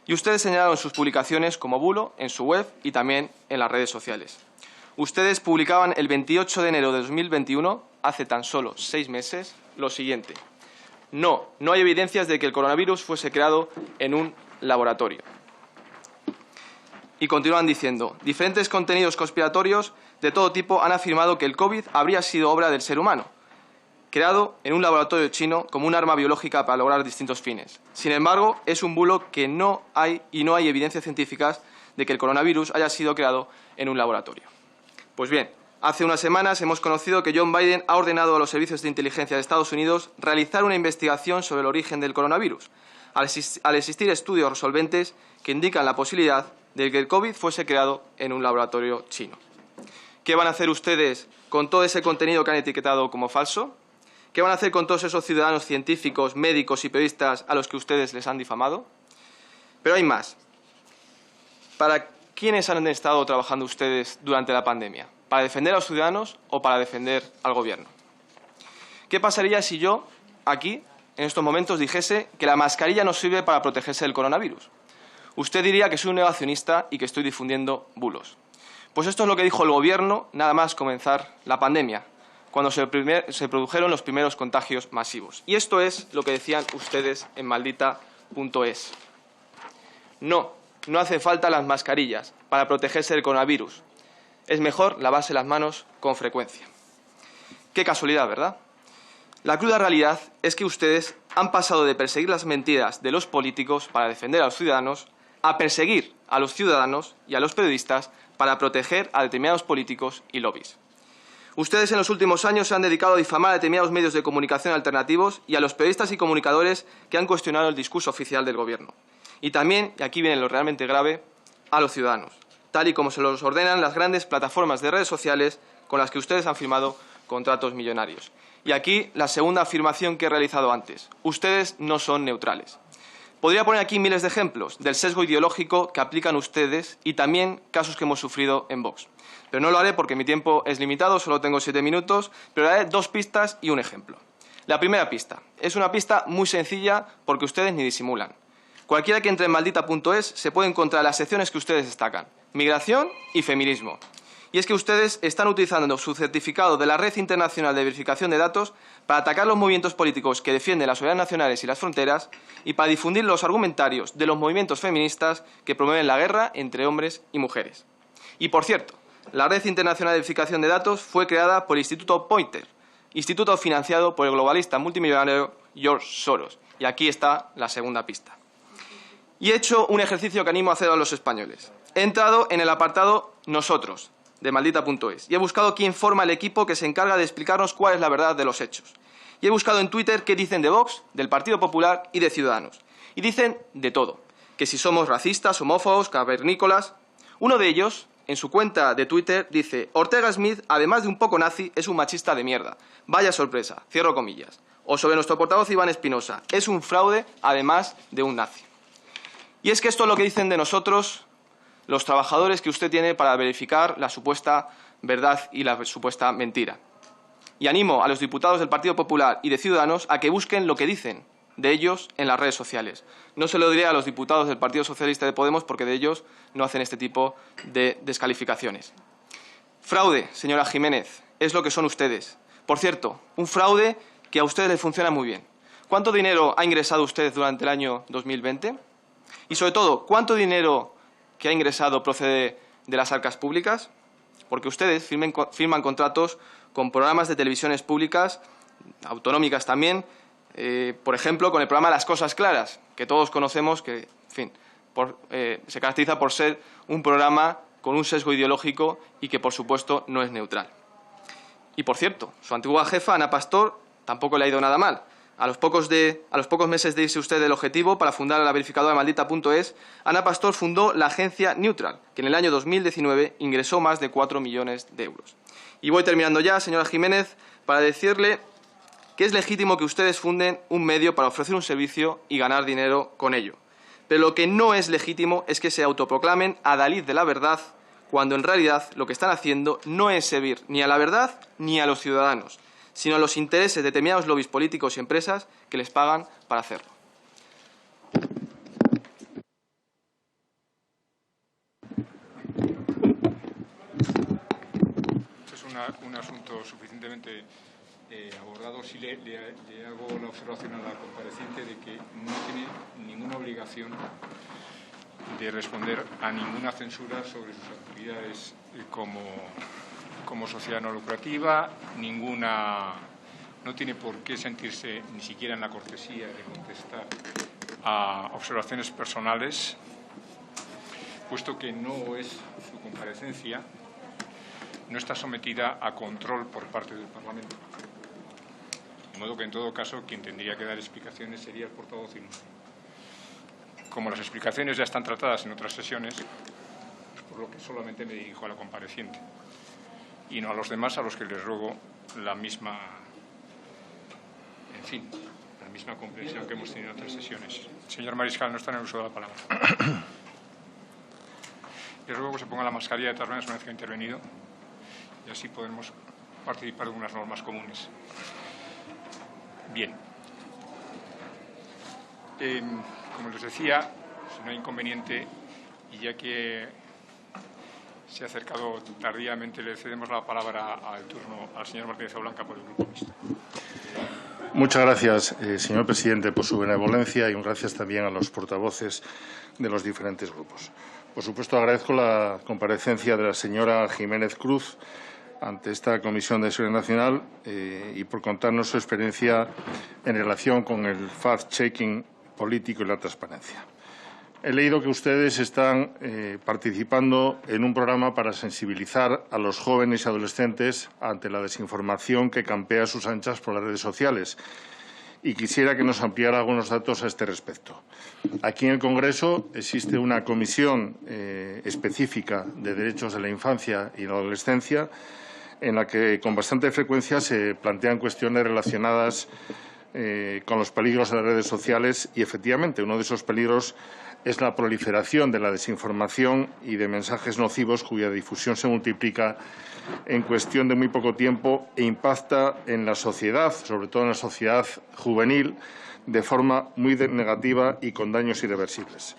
Y ustedes señalaron sus publicaciones como bulo en su web y también en las redes sociales. Ustedes publicaban el 28 de enero de 2021, hace tan solo 6 meses, lo siguiente. No hay evidencias de que el coronavirus fuese creado en un laboratorio. Y continúan diciendo, diferentes contenidos conspiratorios de todo tipo han afirmado que el COVID habría sido obra del ser humano, creado en un laboratorio chino como un arma biológica para lograr distintos fines. Sin embargo, es un bulo que no hay evidencias científicas de que el coronavirus haya sido creado en un laboratorio. Pues bien, hace unas semanas hemos conocido que John Biden ha ordenado a los servicios de inteligencia de Estados Unidos realizar una investigación sobre el origen del coronavirus, al existir estudios solventes que indican la posibilidad de que el COVID fuese creado en un laboratorio chino. ¿Qué van a hacer ustedes con todo ese contenido que han etiquetado como falso? ¿Qué van a hacer con todos esos ciudadanos científicos, médicos y periodistas a los que ustedes les han difamado? Pero hay más. ¿Para quiénes han estado trabajando ustedes durante la pandemia? ¿Para defender a los ciudadanos o para defender al Gobierno? ¿Qué pasaría si yo, aquí, en estos momentos, dijese que la mascarilla no sirve para protegerse del coronavirus? Usted diría que soy un negacionista y que estoy difundiendo bulos. Pues esto es lo que dijo el Gobierno nada más comenzar la pandemia, cuando se produjeron los primeros contagios masivos. Y esto es lo que decían ustedes en maldita.es. No hacen falta las mascarillas para protegerse del coronavirus. Es mejor lavarse las manos con frecuencia. Qué casualidad, ¿verdad? La cruda realidad es que ustedes han pasado de perseguir las mentiras de los políticos para defender a los ciudadanos a perseguir a los ciudadanos y a los periodistas para proteger a determinados políticos y lobbies. Ustedes en los últimos años se han dedicado a difamar a determinados medios de comunicación alternativos y a los periodistas y comunicadores que han cuestionado el discurso oficial del Gobierno. Y también, y aquí viene lo realmente grave, a los ciudadanos, tal y como se los ordenan las grandes plataformas de redes sociales con las que ustedes han firmado contratos millonarios. Y aquí la segunda afirmación que he realizado antes. Ustedes no son neutrales. Podría poner aquí miles de ejemplos del sesgo ideológico que aplican ustedes y también casos que hemos sufrido en Vox. Pero no lo haré porque mi tiempo es limitado, solo tengo 7 minutos, pero daré 2 pistas y un ejemplo. La primera pista es una pista muy sencilla porque ustedes ni disimulan. Cualquiera que entre en maldita.es se puede encontrar las secciones que ustedes destacan: migración y feminismo. Y es que ustedes están utilizando su certificado de la Red Internacional de Verificación de Datos para atacar los movimientos políticos que defienden las soberanías nacionales y las fronteras y para difundir los argumentarios de los movimientos feministas que promueven la guerra entre hombres y mujeres. Y, por cierto, la Red Internacional de Verificación de Datos fue creada por el Instituto Poynter, instituto financiado por el globalista multimillonario George Soros. Y aquí está la segunda pista. Y he hecho un ejercicio que animo a hacer a los españoles. He entrado en el apartado Nosotros, de maldita.es, y he buscado quién forma el equipo que se encarga de explicarnos cuál es la verdad de los hechos. Y he buscado en Twitter qué dicen de Vox, del Partido Popular y de Ciudadanos. Y dicen de todo, que si somos racistas, homófobos, cavernícolas. Uno de ellos, en su cuenta de Twitter, dice: Ortega Smith, además de un poco nazi, es un machista de mierda. Vaya sorpresa, cierro comillas. O sobre nuestro portavoz Iván Espinosa: es un fraude, además de un nazi. Y es que esto es lo que dicen de nosotros los trabajadores que usted tiene para verificar la supuesta verdad y la supuesta mentira. Y animo a los diputados del Partido Popular y de Ciudadanos a que busquen lo que dicen de ellos en las redes sociales. No se lo diré a los diputados del Partido Socialista de Podemos porque de ellos no hacen este tipo de descalificaciones. Fraude, señora Jiménez, es lo que son ustedes. Por cierto, un fraude que a ustedes les funciona muy bien. ¿Cuánto dinero ha ingresado usted durante el año 2020? Y sobre todo, ¿cuánto dinero que ha ingresado procede de las arcas públicas? Porque ustedes firman contratos con programas de televisiones públicas, autonómicas también, por ejemplo, con el programa Las Cosas Claras, que todos conocemos que, en fin, se caracteriza por ser un programa con un sesgo ideológico y que, por supuesto, no es neutral. Y, por cierto, su antigua jefa, Ana Pastor, tampoco le ha ido nada mal. A los pocos meses de irse usted del objetivo para fundar la verificadora maldita.es, Ana Pastor fundó la agencia Neutral, que en el año 2019 ingresó más de 4 millones de euros. Y voy terminando ya, señora Jiménez, para decirle que es legítimo que ustedes funden un medio para ofrecer un servicio y ganar dinero con ello. Pero lo que no es legítimo es que se autoproclamen adalid de la verdad, cuando en realidad lo que están haciendo no es servir ni a la verdad ni a los ciudadanos, sino a los intereses de determinados lobbies políticos y empresas que les pagan para hacerlo. Es un asunto suficientemente abordado. Sí le hago la observación a la compareciente de que no tiene ninguna obligación de responder a ninguna censura sobre sus actividades como sociedad no lucrativa, no tiene por qué sentirse ni siquiera en la cortesía de contestar a observaciones personales, puesto que no es su comparecencia, no está sometida a control por parte del Parlamento. De modo que, en todo caso, quien tendría que dar explicaciones sería el portavoz y no. Como las explicaciones ya están tratadas en otras sesiones, por lo que solamente me dirijo a la compareciente y no a los demás, a los que les ruego la misma comprensión que hemos tenido en otras sesiones. Señor Mariscal, no está en el uso de la palabra. Les ruego que se ponga la mascarilla de todas maneras una vez que ha intervenido y así podemos participar de unas normas comunes. Bien. Como les decía, si no hay inconveniente, y ya que se ha acercado tardíamente, le cedemos la palabra al turno al señor Martínez Blanca por el Grupo Mixto. Muchas gracias, señor presidente, por su benevolencia y gracias también a los portavoces de los diferentes grupos. Por supuesto, agradezco la comparecencia de la señora Jiménez Cruz ante esta Comisión de Seguridad Nacional y por contarnos su experiencia en relación con el fact-checking político y la transparencia. He leído que ustedes están participando en un programa para sensibilizar a los jóvenes y adolescentes ante la desinformación que campea a sus anchas por las redes sociales y quisiera que nos ampliara algunos datos a este respecto. Aquí en el Congreso existe una comisión específica de derechos de la infancia y la adolescencia en la que con bastante frecuencia se plantean cuestiones relacionadas con los peligros de las redes sociales y, efectivamente, uno de esos peligros es la proliferación de la desinformación y de mensajes nocivos cuya difusión se multiplica en cuestión de muy poco tiempo e impacta en la sociedad, sobre todo en la sociedad juvenil, de forma muy negativa y con daños irreversibles.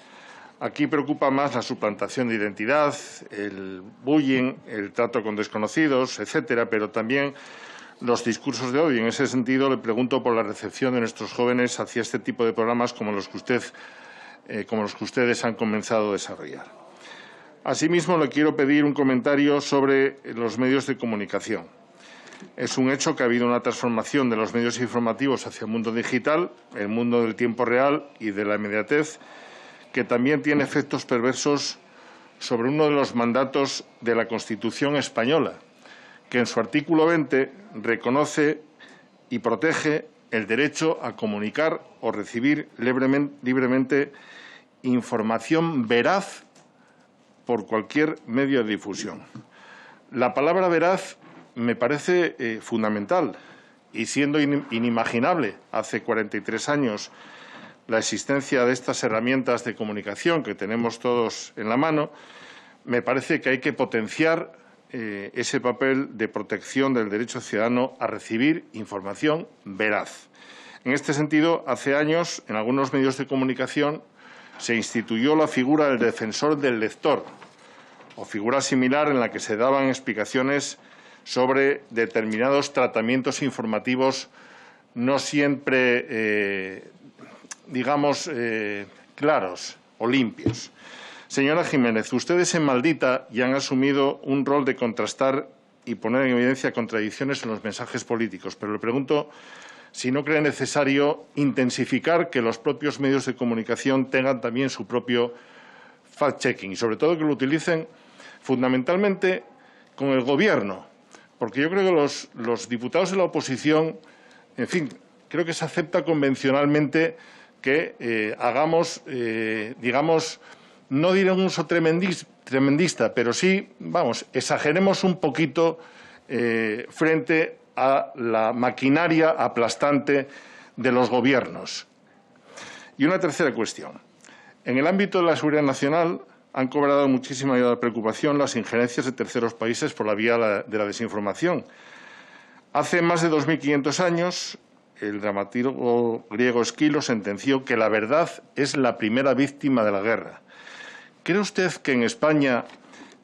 Aquí preocupa más la suplantación de identidad, el bullying, el trato con desconocidos, etcétera, pero también los discursos de odio. En ese sentido, le pregunto por la recepción de nuestros jóvenes hacia este tipo de programas como los que ustedes han comenzado a desarrollar. Asimismo, le quiero pedir un comentario sobre los medios de comunicación. Es un hecho que ha habido una transformación de los medios informativos hacia el mundo digital, el mundo del tiempo real y de la inmediatez, que también tiene efectos perversos sobre uno de los mandatos de la Constitución española, que en su artículo 20 reconoce y protege el derecho a comunicar o recibir libremente información veraz por cualquier medio de difusión. La palabra veraz me parece fundamental y siendo inimaginable hace 43 años la existencia de estas herramientas de comunicación que tenemos todos en la mano, me parece que hay que potenciar ese papel de protección del derecho ciudadano a recibir información veraz. En este sentido, hace años, en algunos medios de comunicación, se instituyó la figura del defensor del lector, o figura similar en la que se daban explicaciones sobre determinados tratamientos informativos no siempre, claros o limpios. Señora Jiménez, ustedes en Maldita ya han asumido un rol de contrastar y poner en evidencia contradicciones en los mensajes políticos, pero le pregunto si no cree necesario intensificar que los propios medios de comunicación tengan también su propio fact-checking y, sobre todo, que lo utilicen fundamentalmente con el Gobierno, porque yo creo que los diputados de la oposición, en fin, creo que se acepta convencionalmente que hagamos, no diré un uso tremendista, pero sí, exageremos un poquito frente a la maquinaria aplastante de los gobiernos. Y una tercera cuestión. En el ámbito de la seguridad nacional han cobrado muchísima preocupación las injerencias de terceros países por la vía de la desinformación. Hace más de 2.500 años, el dramaturgo griego Esquilo sentenció que la verdad es la primera víctima de la guerra. ¿Cree usted que en España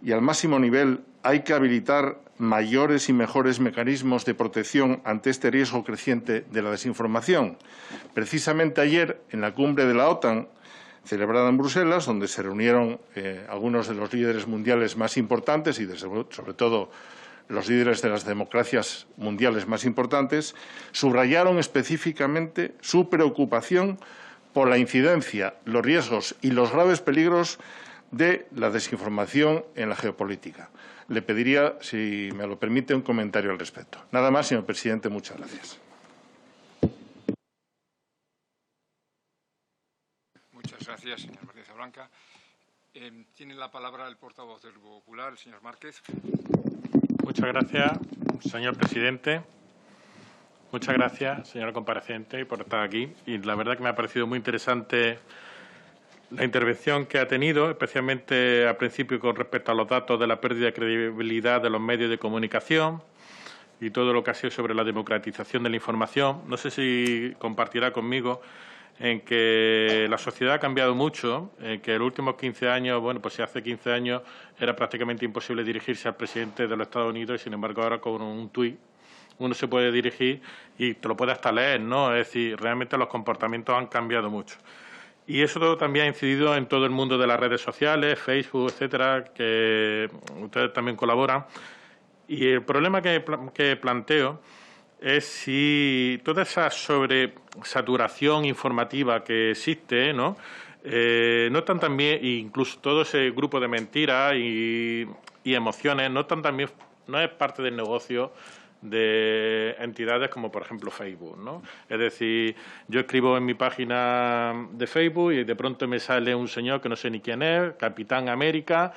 y al máximo nivel hay que habilitar mayores y mejores mecanismos de protección ante este riesgo creciente de la desinformación? Precisamente ayer, en la cumbre de la OTAN, celebrada en Bruselas, donde se reunieron algunos de los líderes mundiales más importantes y, sobre todo, los líderes de las democracias mundiales más importantes, subrayaron específicamente su preocupación por la incidencia, los riesgos y los graves peligros de la desinformación en la geopolítica. Le pediría, si me lo permite, un comentario al respecto. Nada más, señor presidente. Muchas gracias. Muchas gracias, señor Martínez Blanca. Tiene la palabra el portavoz del Grupo Popular, el señor Márquez. Muchas gracias, señor presidente. Muchas gracias, señora compareciente, por estar aquí. Y la verdad que me ha parecido muy interesante la intervención que ha tenido, especialmente al principio con respecto a los datos de la pérdida de credibilidad de los medios de comunicación y todo lo que ha sido sobre la democratización de la información. No sé si compartirá conmigo en que la sociedad ha cambiado mucho, en que en los últimos 15 años, bueno, pues si hace 15 años era prácticamente imposible dirigirse al presidente de los Estados Unidos y, sin embargo, ahora con un tuit uno se puede dirigir y te lo puede hasta leer, ¿no? Es decir, realmente los comportamientos han cambiado mucho. Y eso también ha incidido en todo el mundo de las redes sociales, Facebook, etcétera, que ustedes también colaboran. Y el problema que planteo es si toda esa sobresaturación informativa que existe, ¿no? No están también, incluso todo ese grupo de mentiras y emociones, no es parte del negocio de entidades como, por ejemplo, Facebook, ¿no? Es decir, yo escribo en mi página de Facebook y de pronto me sale un señor que no sé ni quién es, Capitán América,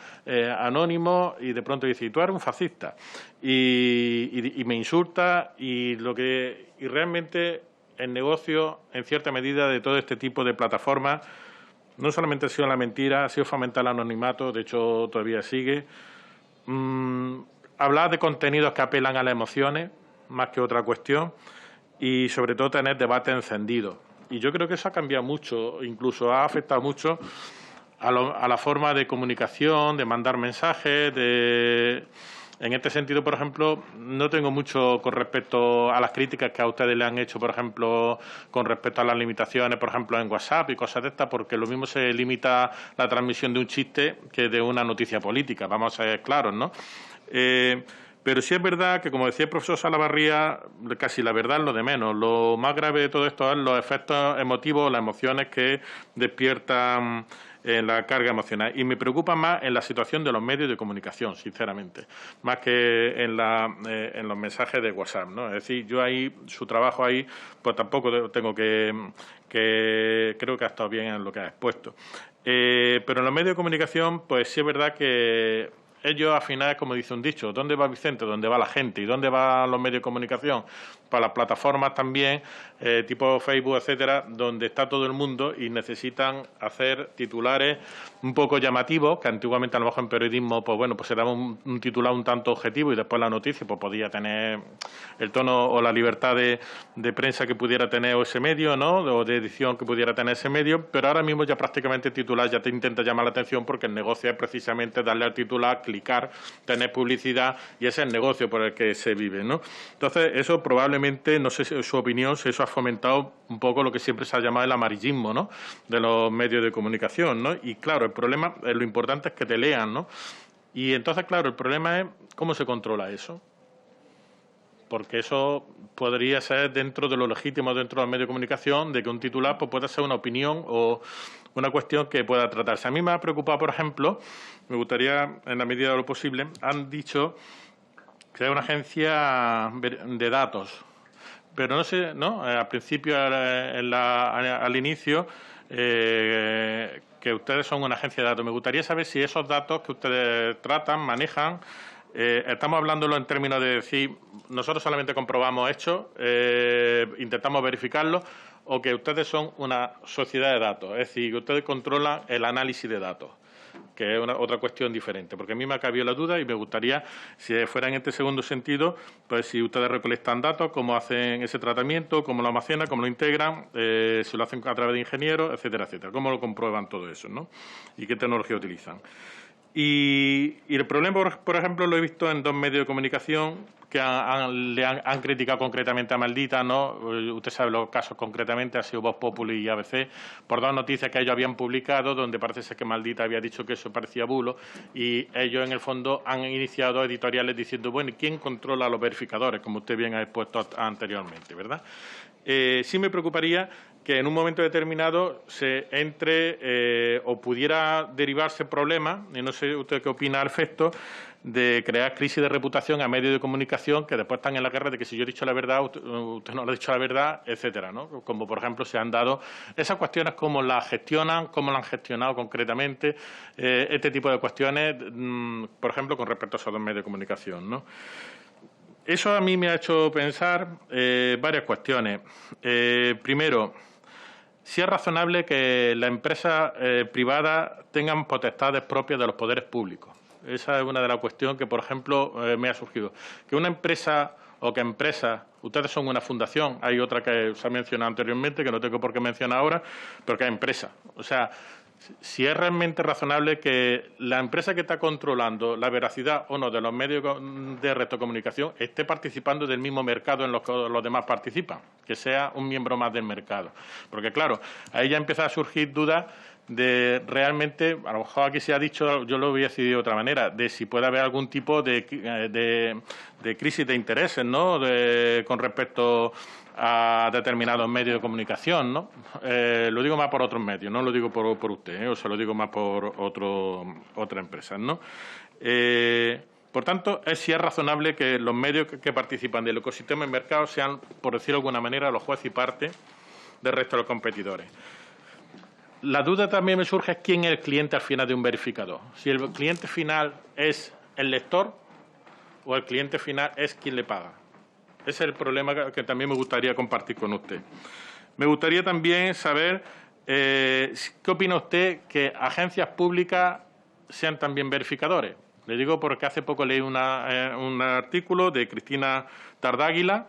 anónimo, y de pronto dice, tú eres un fascista. Y me insulta y realmente el negocio, en cierta medida, de todo este tipo de plataformas, no solamente ha sido la mentira, ha sido fomentar el anonimato, de hecho todavía sigue. Hablar de contenidos que apelan a las emociones, más que otra cuestión, y sobre todo tener debate encendido. Y yo creo que eso ha cambiado mucho, incluso ha afectado mucho a la forma de comunicación, de mandar mensajes, En este sentido, por ejemplo, no tengo mucho con respecto a las críticas que a ustedes le han hecho, por ejemplo, con respecto a las limitaciones, por ejemplo, en WhatsApp y cosas de estas, porque lo mismo se limita la transmisión de un chiste que de una noticia política, vamos a ser claros, ¿no? Pero sí es verdad que, como decía el profesor Salavarría, casi la verdad es lo de menos. Lo más grave de todo esto es los efectos emotivos, las emociones que despiertan la carga emocional. Y me preocupa más en la situación de los medios de comunicación, sinceramente, más que en los mensajes de WhatsApp, ¿no? Es decir, yo ahí, su trabajo ahí, pues tampoco tengo creo que ha estado bien en lo que ha expuesto. Pero en los medios de comunicación, pues sí es verdad que ellos, al final, como dice un dicho, ¿dónde va Vicente? ¿Dónde va la gente? ¿Y dónde van los medios de comunicación? Para las plataformas también, tipo Facebook, etcétera, donde está todo el mundo y necesitan hacer titulares un poco llamativos, que antiguamente a lo mejor en periodismo, pues bueno, pues se daba un titular un tanto objetivo y después la noticia pues podía tener el tono o la libertad de prensa que pudiera tener ese medio, ¿no? O de edición que pudiera tener ese medio, pero ahora mismo ya prácticamente el titular ya te intenta llamar la atención porque el negocio es precisamente darle al titular, clicar, tener publicidad y ese es el negocio por el que se vive, ¿no? Entonces, eso probablemente, no sé si su opinión, si eso ha fomentado un poco lo que siempre se ha llamado el amarillismo, ¿no? De los medios de comunicación, ¿no? Y claro, el problema, lo importante es que te lean, ¿no? Y entonces, claro, el problema es cómo se controla eso. Porque eso podría ser dentro de lo legítimo dentro del medio de comunicación, de que un titular pues, pueda ser una opinión o una cuestión que pueda tratarse. A mí me ha preocupado, por ejemplo, me gustaría, en la medida de lo posible, han dicho que es una agencia de datos. Pero no sé, ¿no? Al principio, al inicio, que ustedes son una agencia de datos. Me gustaría saber si esos datos que ustedes tratan, manejan, Estamos hablándolo en términos de decir, nosotros solamente comprobamos hechos, intentamos verificarlos, o que ustedes son una sociedad de datos, es decir, que ustedes controlan el análisis de datos, que es otra cuestión diferente, porque a mí me ha cabido la duda y me gustaría, si fuera en este segundo sentido, pues si ustedes recolectan datos, cómo hacen ese tratamiento, cómo lo almacenan, cómo lo integran, si lo hacen a través de ingenieros, etcétera, etcétera, cómo lo comprueban todo eso, ¿no? Y qué tecnología utilizan. Y el problema, por ejemplo, lo he visto en dos medios de comunicación que han criticado concretamente a Maldita, ¿no? Usted sabe los casos concretamente, ha sido Voz Populi y ABC, por dos noticias que ellos habían publicado, donde parece ser que Maldita había dicho que eso parecía bulo, y ellos, en el fondo, han iniciado editoriales diciendo, bueno, ¿y quién controla a los verificadores? Como usted bien ha expuesto anteriormente, ¿verdad? Sí me preocuparía que en un momento determinado se entre o pudiera derivarse problemas, y no sé usted qué opina al respecto, de crear crisis de reputación a medios de comunicación que después están en la guerra de que si yo he dicho la verdad, usted no lo ha dicho la verdad, etcétera, ¿no? Como, por ejemplo, se han dado esas cuestiones, cómo las gestionan, cómo las han gestionado concretamente, este tipo de cuestiones, por ejemplo, con respecto a esos dos medios de comunicación, ¿no? Eso a mí me ha hecho pensar varias cuestiones. Primero, si es razonable que las empresas privadas tengan potestades propias de los poderes públicos. Esa es una de las cuestiones que, por ejemplo, me ha surgido. Que una empresa o que empresas, ustedes son una fundación, hay otra que se ha mencionado anteriormente, que no tengo por qué mencionar ahora, pero que es empresa. O sea, si es realmente razonable que la empresa que está controlando la veracidad o no de los medios de retrocomunicación esté participando del mismo mercado en los que los demás participan, que sea un miembro más del mercado. Porque, claro, ahí ya empieza a surgir dudas de realmente, a lo mejor aquí se ha dicho, yo lo voy a decidir de otra manera, de si puede haber algún tipo de crisis de intereses, ¿no? Con respecto a determinados medios de comunicación, ¿no? Lo digo más por otros medios, no lo digo por usted, o se lo digo más por otras empresas, ¿no? Por tanto, si es razonable que los medios que participan del ecosistema de mercado sean, por decirlo de alguna manera, los jueces y parte del resto de los competidores. La duda también me surge es quién es el cliente al final de un verificador. Si el cliente final es el lector o el cliente final es quien le paga. Ese es el problema que también me gustaría compartir con usted. Me gustaría también saber qué opina usted que agencias públicas sean también verificadores. Le digo porque hace poco leí un artículo de Cristina Tardáguila,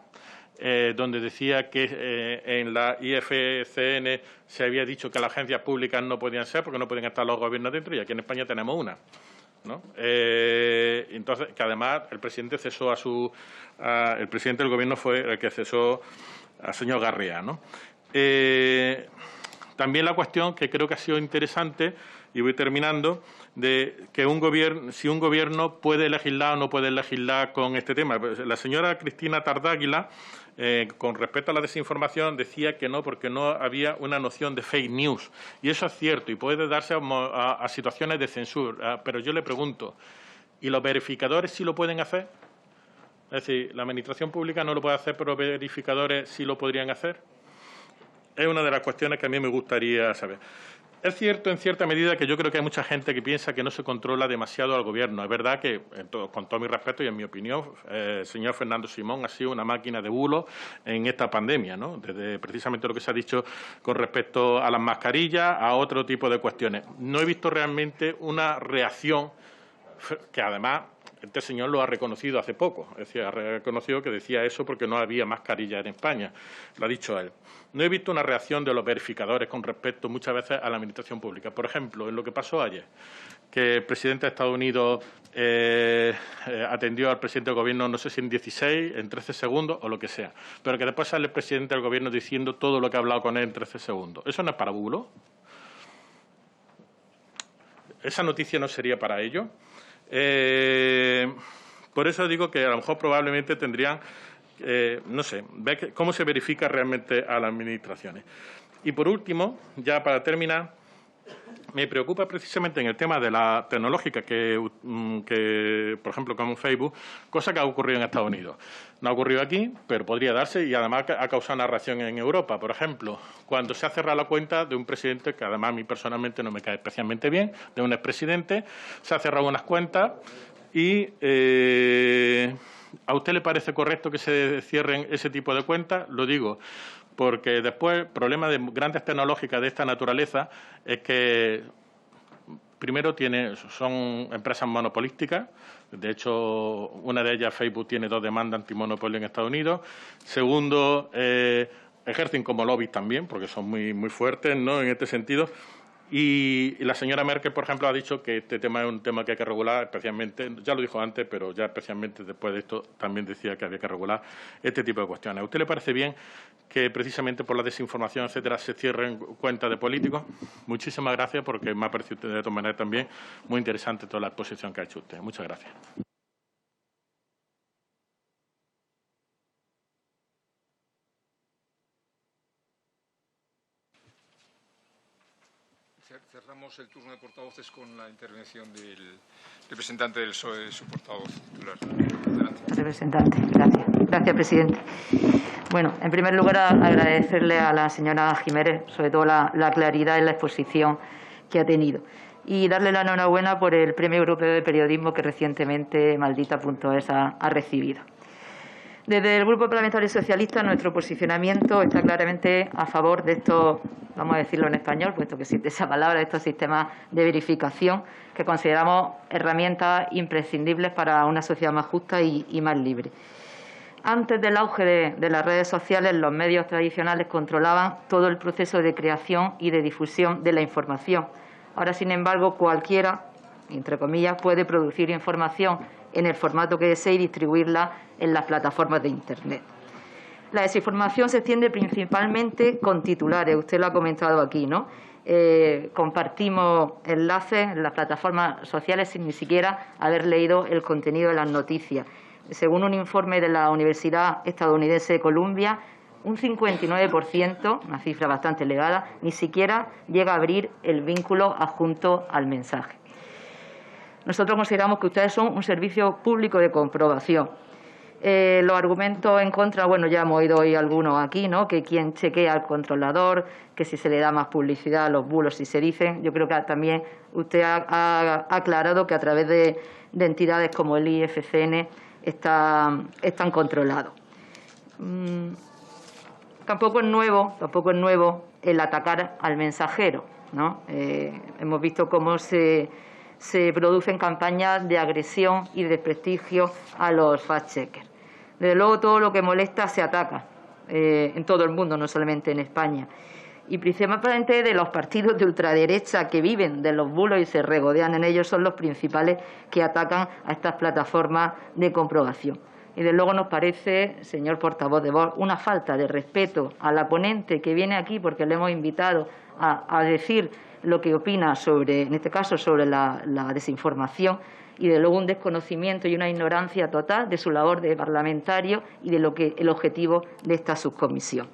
donde decía que en la IFCN se había dicho que las agencias públicas no podían ser porque no podían estar los gobiernos dentro, y aquí en España tenemos una, ¿no? Entonces, que además el presidente cesó el presidente del gobierno fue el que cesó al señor Garrea, ¿no? También la cuestión que creo que ha sido interesante, y voy terminando, de que si un gobierno puede legislar o no puede legislar con este tema. La señora Cristina Tardáguila, con respecto a la desinformación, decía que no, porque no había una noción de fake news. Y eso es cierto, y puede darse a situaciones de censura. Pero yo le pregunto, ¿y los verificadores sí lo pueden hacer? Es decir, la administración pública no lo puede hacer, pero los verificadores sí lo podrían hacer. Es una de las cuestiones que a mí me gustaría saber. Es cierto, en cierta medida, que yo creo que hay mucha gente que piensa que no se controla demasiado al Gobierno. Es verdad que, con todo mi respeto y en mi opinión, el señor Fernando Simón ha sido una máquina de bulos en esta pandemia, ¿no? Desde precisamente lo que se ha dicho con respecto a las mascarillas, a otro tipo de cuestiones. No he visto realmente una reacción que, además, este señor lo ha reconocido hace poco. Es decir, ha reconocido que decía eso porque no había mascarilla en España. Lo ha dicho él. No he visto una reacción de los verificadores con respecto muchas veces a la administración pública. Por ejemplo, en lo que pasó ayer, que el presidente de Estados Unidos atendió al presidente del gobierno, no sé si en 16, en 13 segundos o lo que sea, pero que después sale el presidente del gobierno diciendo todo lo que ha hablado con él en 13 segundos. ¿Eso no es para bulo? ¿Esa noticia no sería para ello? Por eso digo que a lo mejor probablemente tendrían, no sé, ver cómo se verifica realmente a las administraciones. Y por último, ya para terminar, me preocupa precisamente en el tema de la tecnológica que por ejemplo, como Facebook, cosa que ha ocurrido en Estados Unidos. No ha ocurrido aquí, pero podría darse, y además ha causado una reacción en Europa. Por ejemplo, cuando se ha cerrado la cuenta de un presidente, que además a mí personalmente no me cae especialmente bien, de un expresidente, se ha cerrado unas cuentas Y ¿a usted le parece correcto que se cierren ese tipo de cuentas? Lo digo porque después el problema de grandes tecnológicas de esta naturaleza es que, primero, son empresas monopolísticas. De hecho, una de ellas, Facebook, tiene 2 demandas antimonopolio en Estados Unidos. Segundo, ejercen como lobbies también, porque son muy fuertes, ¿no?, en este sentido. Y la señora Merkel, por ejemplo, ha dicho que este tema es un tema que hay que regular, especialmente, ya lo dijo antes, pero ya especialmente después de esto también decía que había que regular este tipo de cuestiones. ¿A usted le parece bien que precisamente por la desinformación, etcétera, se cierren cuentas de políticos? Muchísimas gracias, porque me ha parecido de todas maneras también muy interesante toda la exposición que ha hecho usted. Muchas gracias. Cerramos el turno de portavoces con la intervención del representante del PSOE, su portavoz titular. Adelante. Representante, gracias. Gracias, presidente. Bueno, en primer lugar, agradecerle a la señora Jiménez, sobre todo la claridad en la exposición que ha tenido. Y darle la enhorabuena por el Premio Europeo de Periodismo que recientemente Maldita.es ha recibido. Desde el Grupo Parlamentario Socialista, nuestro posicionamiento está claramente a favor de estos, vamos a decirlo en español, puesto que existe esa palabra, de estos sistemas de verificación que consideramos herramientas imprescindibles para una sociedad más justa y más libre. Antes del auge de las redes sociales, los medios tradicionales controlaban todo el proceso de creación y de difusión de la información. Ahora, sin embargo, cualquiera, entre comillas, puede producir información en el formato que desee y distribuirla en las plataformas de Internet. La desinformación se extiende principalmente con titulares, usted lo ha comentado aquí, ¿no? Compartimos enlaces en las plataformas sociales sin ni siquiera haber leído el contenido de las noticias. Según un informe de la Universidad Estadounidense de Columbia, un 59%, una cifra bastante elevada, ni siquiera llega a abrir el vínculo adjunto al mensaje. Nosotros consideramos que ustedes son un servicio público de comprobación. Los argumentos en contra, bueno, ya hemos oído hoy algunos aquí, ¿no? Que quien chequea al controlador, que si se le da más publicidad a los bulos, si se dicen. Yo creo que también usted ha aclarado que a través de entidades como el IFCN están controlados. Tampoco es nuevo el atacar al mensajero, ¿no? Hemos visto cómo se producen campañas de agresión y de desprestigio a los fact-checkers. Desde luego, todo lo que molesta se ataca en todo el mundo, no solamente en España. Y principalmente de los partidos de ultraderecha que viven de los bulos y se regodean en ellos, son los principales que atacan a estas plataformas de comprobación. Y desde luego nos parece, señor portavoz de Vox, una falta de respeto a la ponente que viene aquí porque le hemos invitado a decir lo que opina sobre, en este caso, sobre la desinformación, y de luego un desconocimiento y una ignorancia total de su labor de parlamentario y de lo que el objetivo de esta subcomisión.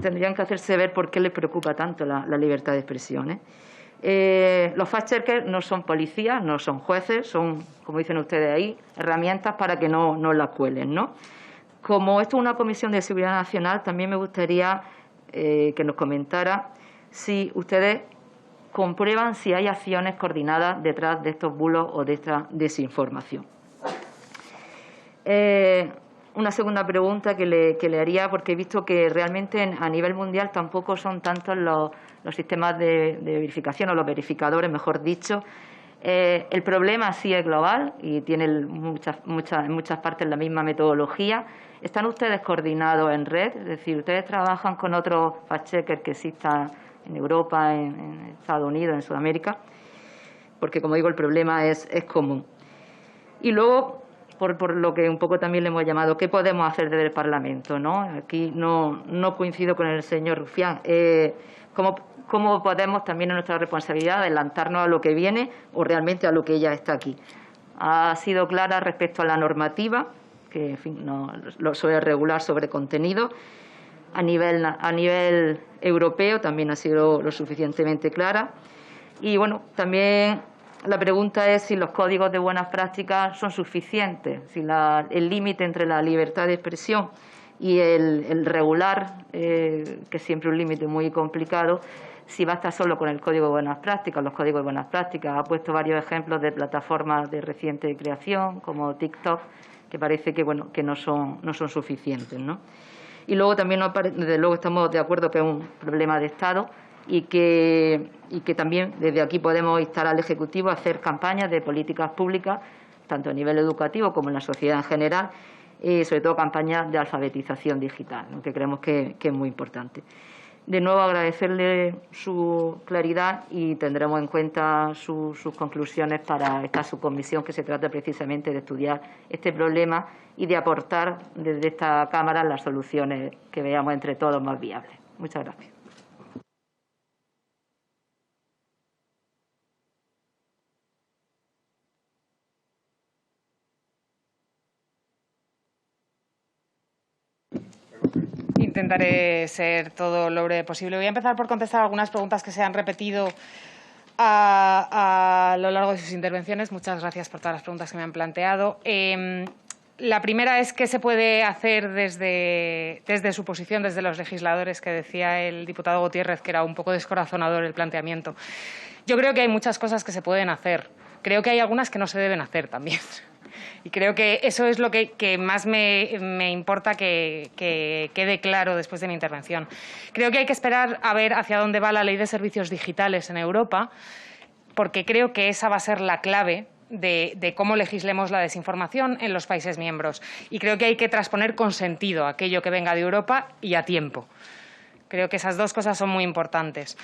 Tendrían que hacerse ver por qué les preocupa tanto la libertad de expresión, Los fact-checkers no son policías, no son jueces, son, como dicen ustedes ahí, herramientas para que no las cuelen, ¿no? Como esto es una comisión de seguridad nacional, también me gustaría que nos comentara si ustedes comprueban si hay acciones coordinadas detrás de estos bulos o de esta desinformación. Una segunda pregunta que le haría, porque he visto que realmente a nivel mundial tampoco son tantos los sistemas de verificación o los verificadores, mejor dicho. El problema sí es global y tiene en muchas partes la misma metodología. ¿Están ustedes coordinados en red? Es decir, ¿ustedes trabajan con otros fact-checkers que existan en Europa, en Estados Unidos, en Sudamérica? Porque, como digo, el problema es común. Y luego, por lo que un poco también le hemos llamado, ¿qué podemos hacer desde el Parlamento, ¿no? Aquí no coincido con el señor Rufián. ¿Cómo podemos también en nuestra responsabilidad adelantarnos a lo que viene o realmente a lo que ya está aquí? Ha sido clara respecto a la normativa, que en fin, no lo suele regular sobre contenido. A nivel europeo también ha sido lo suficientemente clara. Y bueno, también la pregunta es si los códigos de buenas prácticas son suficientes, si el límite entre la libertad de expresión y el regular, que es siempre un límite muy complicado, si basta solo con el Código de Buenas Prácticas, los códigos de buenas prácticas. Ha puesto varios ejemplos de plataformas de reciente creación, como TikTok, que parece que, bueno, que no son suficientes, ¿no? Y luego también, desde luego, estamos de acuerdo que es un problema de Estado y que también desde aquí podemos instar al Ejecutivo a hacer campañas de políticas públicas, tanto a nivel educativo como en la sociedad en general, sobre todo campañas de alfabetización digital, ¿no?, que creemos que es muy importante. De nuevo, agradecerle su claridad y tendremos en cuenta sus conclusiones para esta subcomisión, que se trata precisamente de estudiar este problema y de aportar desde esta Cámara las soluciones que veamos entre todos más viables. Muchas gracias. Intentaré ser todo lo breve posible. Voy a empezar por contestar algunas preguntas que se han repetido a lo largo de sus intervenciones. Muchas gracias por todas las preguntas que me han planteado. La primera es qué se puede hacer desde su posición, desde los legisladores, que decía el diputado Gutiérrez, que era un poco descorazonador el planteamiento. Yo creo que hay muchas cosas que se pueden hacer. Creo que hay algunas que no se deben hacer también. Y creo que eso es lo que más me importa que quede claro después de mi intervención. Creo que hay que esperar a ver hacia dónde va la ley de servicios digitales en Europa, porque creo que esa va a ser la clave de cómo legislemos la desinformación en los países miembros. Y creo que hay que transponer con sentido aquello que venga de Europa y a tiempo. Creo que esas dos cosas son muy importantes.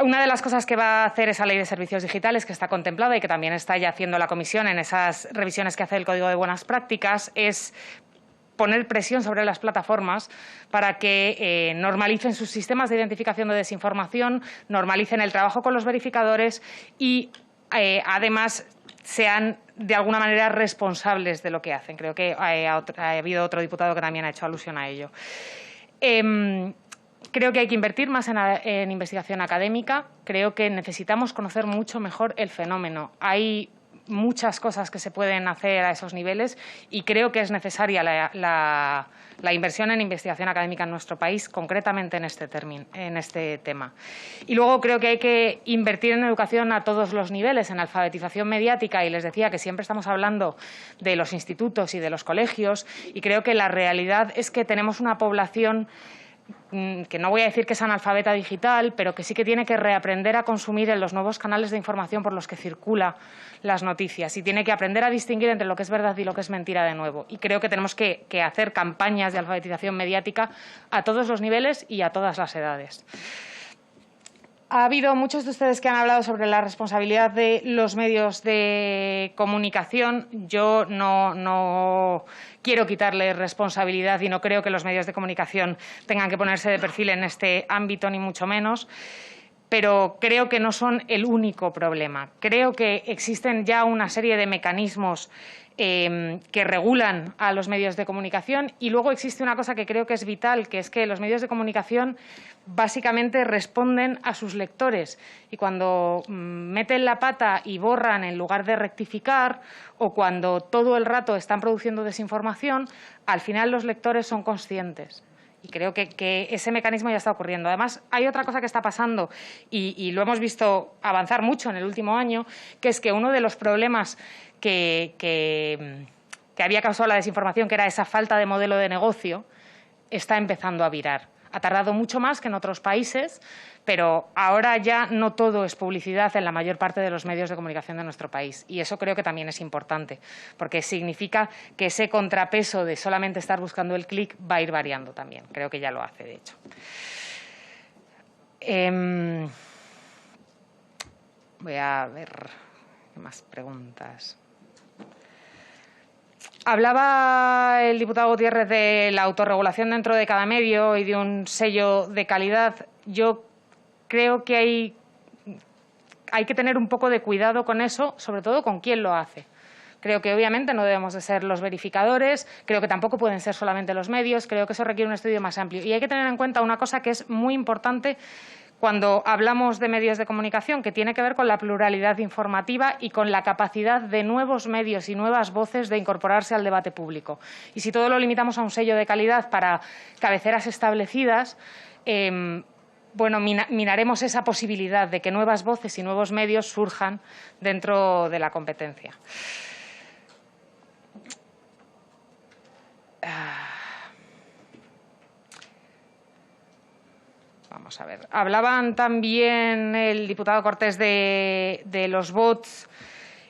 Una de las cosas que va a hacer esa ley de servicios digitales, que está contemplada y que también está ya haciendo la Comisión en esas revisiones que hace el Código de Buenas Prácticas, es poner presión sobre las plataformas para que normalicen sus sistemas de identificación de desinformación, normalicen el trabajo con los verificadores y, además, sean de alguna manera responsables de lo que hacen. Creo que ha habido otro diputado que también ha hecho alusión a ello. Creo que hay que invertir más en investigación académica. Creo que necesitamos conocer mucho mejor el fenómeno. Hay muchas cosas que se pueden hacer a esos niveles y creo que es necesaria la inversión en investigación académica en nuestro país, concretamente en este tema. Y luego creo que hay que invertir en educación a todos los niveles, en alfabetización mediática, y les decía que siempre estamos hablando de los institutos y de los colegios, y creo que la realidad es que tenemos una población que no voy a decir que es analfabeta digital, pero que sí que tiene que reaprender a consumir en los nuevos canales de información por los que circulan las noticias y tiene que aprender a distinguir entre lo que es verdad y lo que es mentira de nuevo. Y creo que tenemos que hacer campañas de alfabetización mediática a todos los niveles y a todas las edades. Ha habido muchos de ustedes que han hablado sobre la responsabilidad de los medios de comunicación. Yo no quiero quitarle responsabilidad y no creo que los medios de comunicación tengan que ponerse de perfil en este ámbito, ni mucho menos. Pero creo que no son el único problema. Creo que existen ya una serie de mecanismos que regulan a los medios de comunicación y luego existe una cosa que creo que es vital, que es que los medios de comunicación básicamente responden a sus lectores y cuando meten la pata y borran en lugar de rectificar o cuando todo el rato están produciendo desinformación, al final los lectores son conscientes. Y creo que ese mecanismo ya está ocurriendo. Además, hay otra cosa que está pasando y lo hemos visto avanzar mucho en el último año, que es que uno de los problemas que había causado la desinformación, que era esa falta de modelo de negocio, está empezando a virar. Ha tardado mucho más que en otros países, pero ahora ya no todo es publicidad en la mayor parte de los medios de comunicación de nuestro país. Y eso creo que también es importante, porque significa que ese contrapeso de solamente estar buscando el clic va a ir variando también. Creo que ya lo hace, de hecho. Voy a ver qué más preguntas. Hablaba el diputado Gutiérrez de la autorregulación dentro de cada medio y de un sello de calidad. Yo creo que hay que tener un poco de cuidado con eso, sobre todo con quién lo hace. Creo que obviamente no debemos de ser los verificadores, creo que tampoco pueden ser solamente los medios, creo que eso requiere un estudio más amplio. Y hay que tener en cuenta una cosa que es muy importante cuando hablamos de medios de comunicación, que tiene que ver con la pluralidad informativa y con la capacidad de nuevos medios y nuevas voces de incorporarse al debate público. Y si todo lo limitamos a un sello de calidad para cabeceras establecidas, bueno, minaremos esa posibilidad de que nuevas voces y nuevos medios surjan dentro de la competencia. Vamos a ver. Hablaban también el diputado Cortés de los bots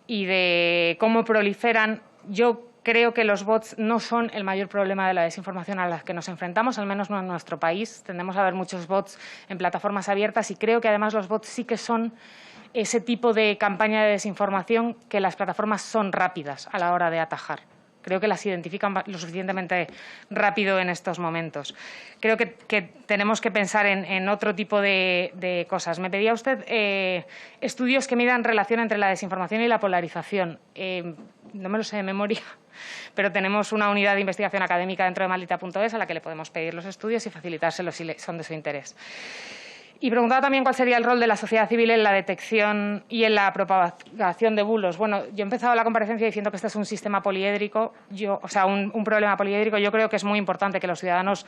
y de cómo proliferan. Yo creo que los bots no son el mayor problema de la desinformación a la que nos enfrentamos, al menos no en nuestro país. Tendemos a ver muchos bots en plataformas abiertas y creo que además los bots sí que son ese tipo de campaña de desinformación que las plataformas son rápidas a la hora de atajar. Creo que las identifican lo suficientemente rápido en estos momentos. Creo que tenemos que pensar en otro tipo de cosas. Me pedía usted estudios que midan relación entre la desinformación y la polarización. No me lo sé de memoria, pero tenemos una unidad de investigación académica dentro de Maldita.es a la que le podemos pedir los estudios y facilitárselos si son de su interés. Y preguntaba también cuál sería el rol de la sociedad civil en la detección y en la propagación de bulos. Bueno, yo he empezado la comparecencia diciendo que este es un sistema poliédrico, un problema poliédrico. Yo creo que es muy importante que los ciudadanos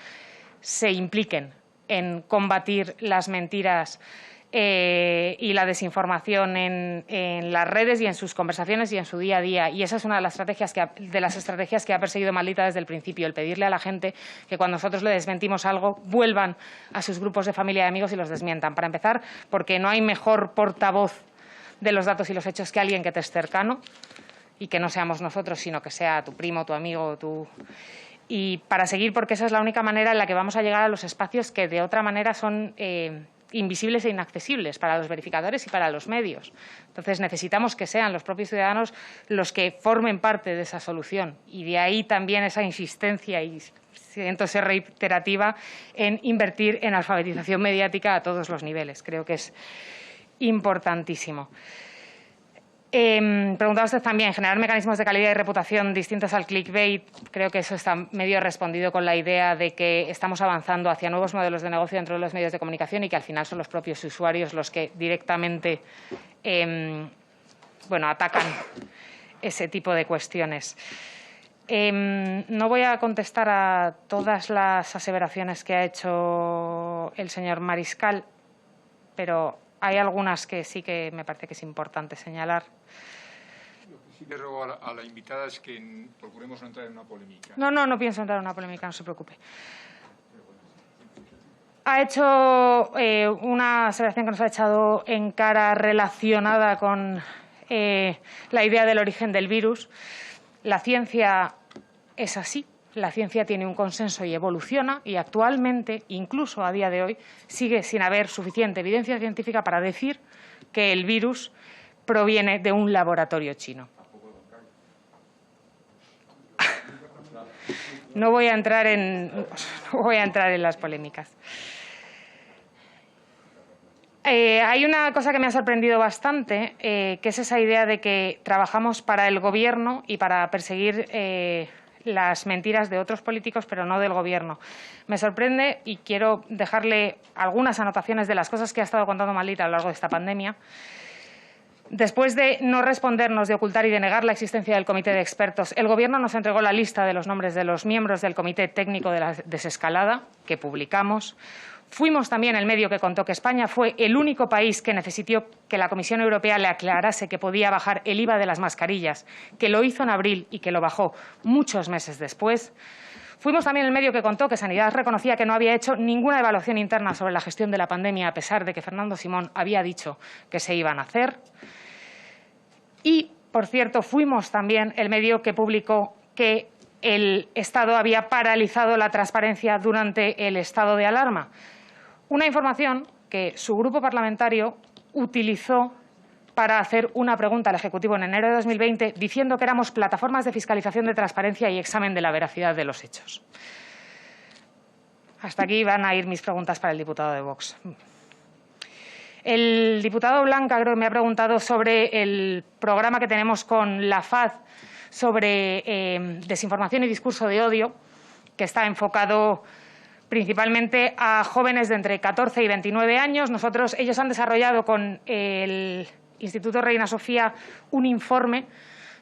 se impliquen en combatir las mentiras y la desinformación en las redes y en sus conversaciones y en su día a día. Y esa es una de las estrategias que ha perseguido Maldita desde el principio, el pedirle a la gente que cuando nosotros le desmentimos algo, vuelvan a sus grupos de familia y amigos y los desmientan. Para empezar, porque no hay mejor portavoz de los datos y los hechos que alguien que te es cercano y que no seamos nosotros, sino que sea tu primo, tu amigo, Y para seguir, porque esa es la única manera en la que vamos a llegar a los espacios que de otra manera son invisibles e inaccesibles para los verificadores y para los medios. Entonces, necesitamos que sean los propios ciudadanos los que formen parte de esa solución. Y de ahí también esa insistencia, y siento ser reiterativa, en invertir en alfabetización mediática a todos los niveles. Creo que es importantísimo. Preguntaba usted también, generar mecanismos de calidad y reputación distintos al clickbait. Creo que eso está medio respondido con la idea de que estamos avanzando hacia nuevos modelos de negocio dentro de los medios de comunicación y que al final son los propios usuarios los que directamente atacan ese tipo de cuestiones. No voy a contestar a todas las aseveraciones que ha hecho el señor Mariscal, pero hay algunas que sí que me parece que es importante señalar. Lo que sí le ruego a la invitada es que procuremos no entrar en una polémica. No pienso entrar en una polémica, no se preocupe. Ha hecho una aseveración que nos ha echado en cara relacionada con la idea del origen del virus. La ciencia es así. La ciencia tiene un consenso y evoluciona y actualmente, incluso a día de hoy, sigue sin haber suficiente evidencia científica para decir que el virus proviene de un laboratorio chino. No voy a entrar en las polémicas. Hay una cosa que me ha sorprendido bastante, que es esa idea de que trabajamos para el Gobierno y para perseguir las mentiras de otros políticos, pero no del Gobierno. Me sorprende y quiero dejarle algunas anotaciones de las cosas que ha estado contando Maldita a lo largo de esta pandemia. Después de no respondernos, de ocultar y de negar la existencia del comité de expertos, el Gobierno nos entregó la lista de los nombres de los miembros del Comité Técnico de la Desescalada, que publicamos. Fuimos también el medio que contó que España fue el único país que necesitó que la Comisión Europea le aclarase que podía bajar el IVA de las mascarillas, que lo hizo en abril y que lo bajó muchos meses después. Fuimos también el medio que contó que Sanidad reconocía que no había hecho ninguna evaluación interna sobre la gestión de la pandemia, a pesar de que Fernando Simón había dicho que se iban a hacer. Y, por cierto, fuimos también el medio que publicó que el Estado había paralizado la transparencia durante el estado de alarma. Una información que su grupo parlamentario utilizó para hacer una pregunta al Ejecutivo en enero de 2020 diciendo que éramos plataformas de fiscalización de transparencia y examen de la veracidad de los hechos. Hasta aquí van a ir mis preguntas para el diputado de Vox. El diputado Blanca creo que me ha preguntado sobre el programa que tenemos con la FAD sobre desinformación y discurso de odio, que está enfocado principalmente a jóvenes de entre 14 y 29 años. Ellos han desarrollado con el Instituto Reina Sofía un informe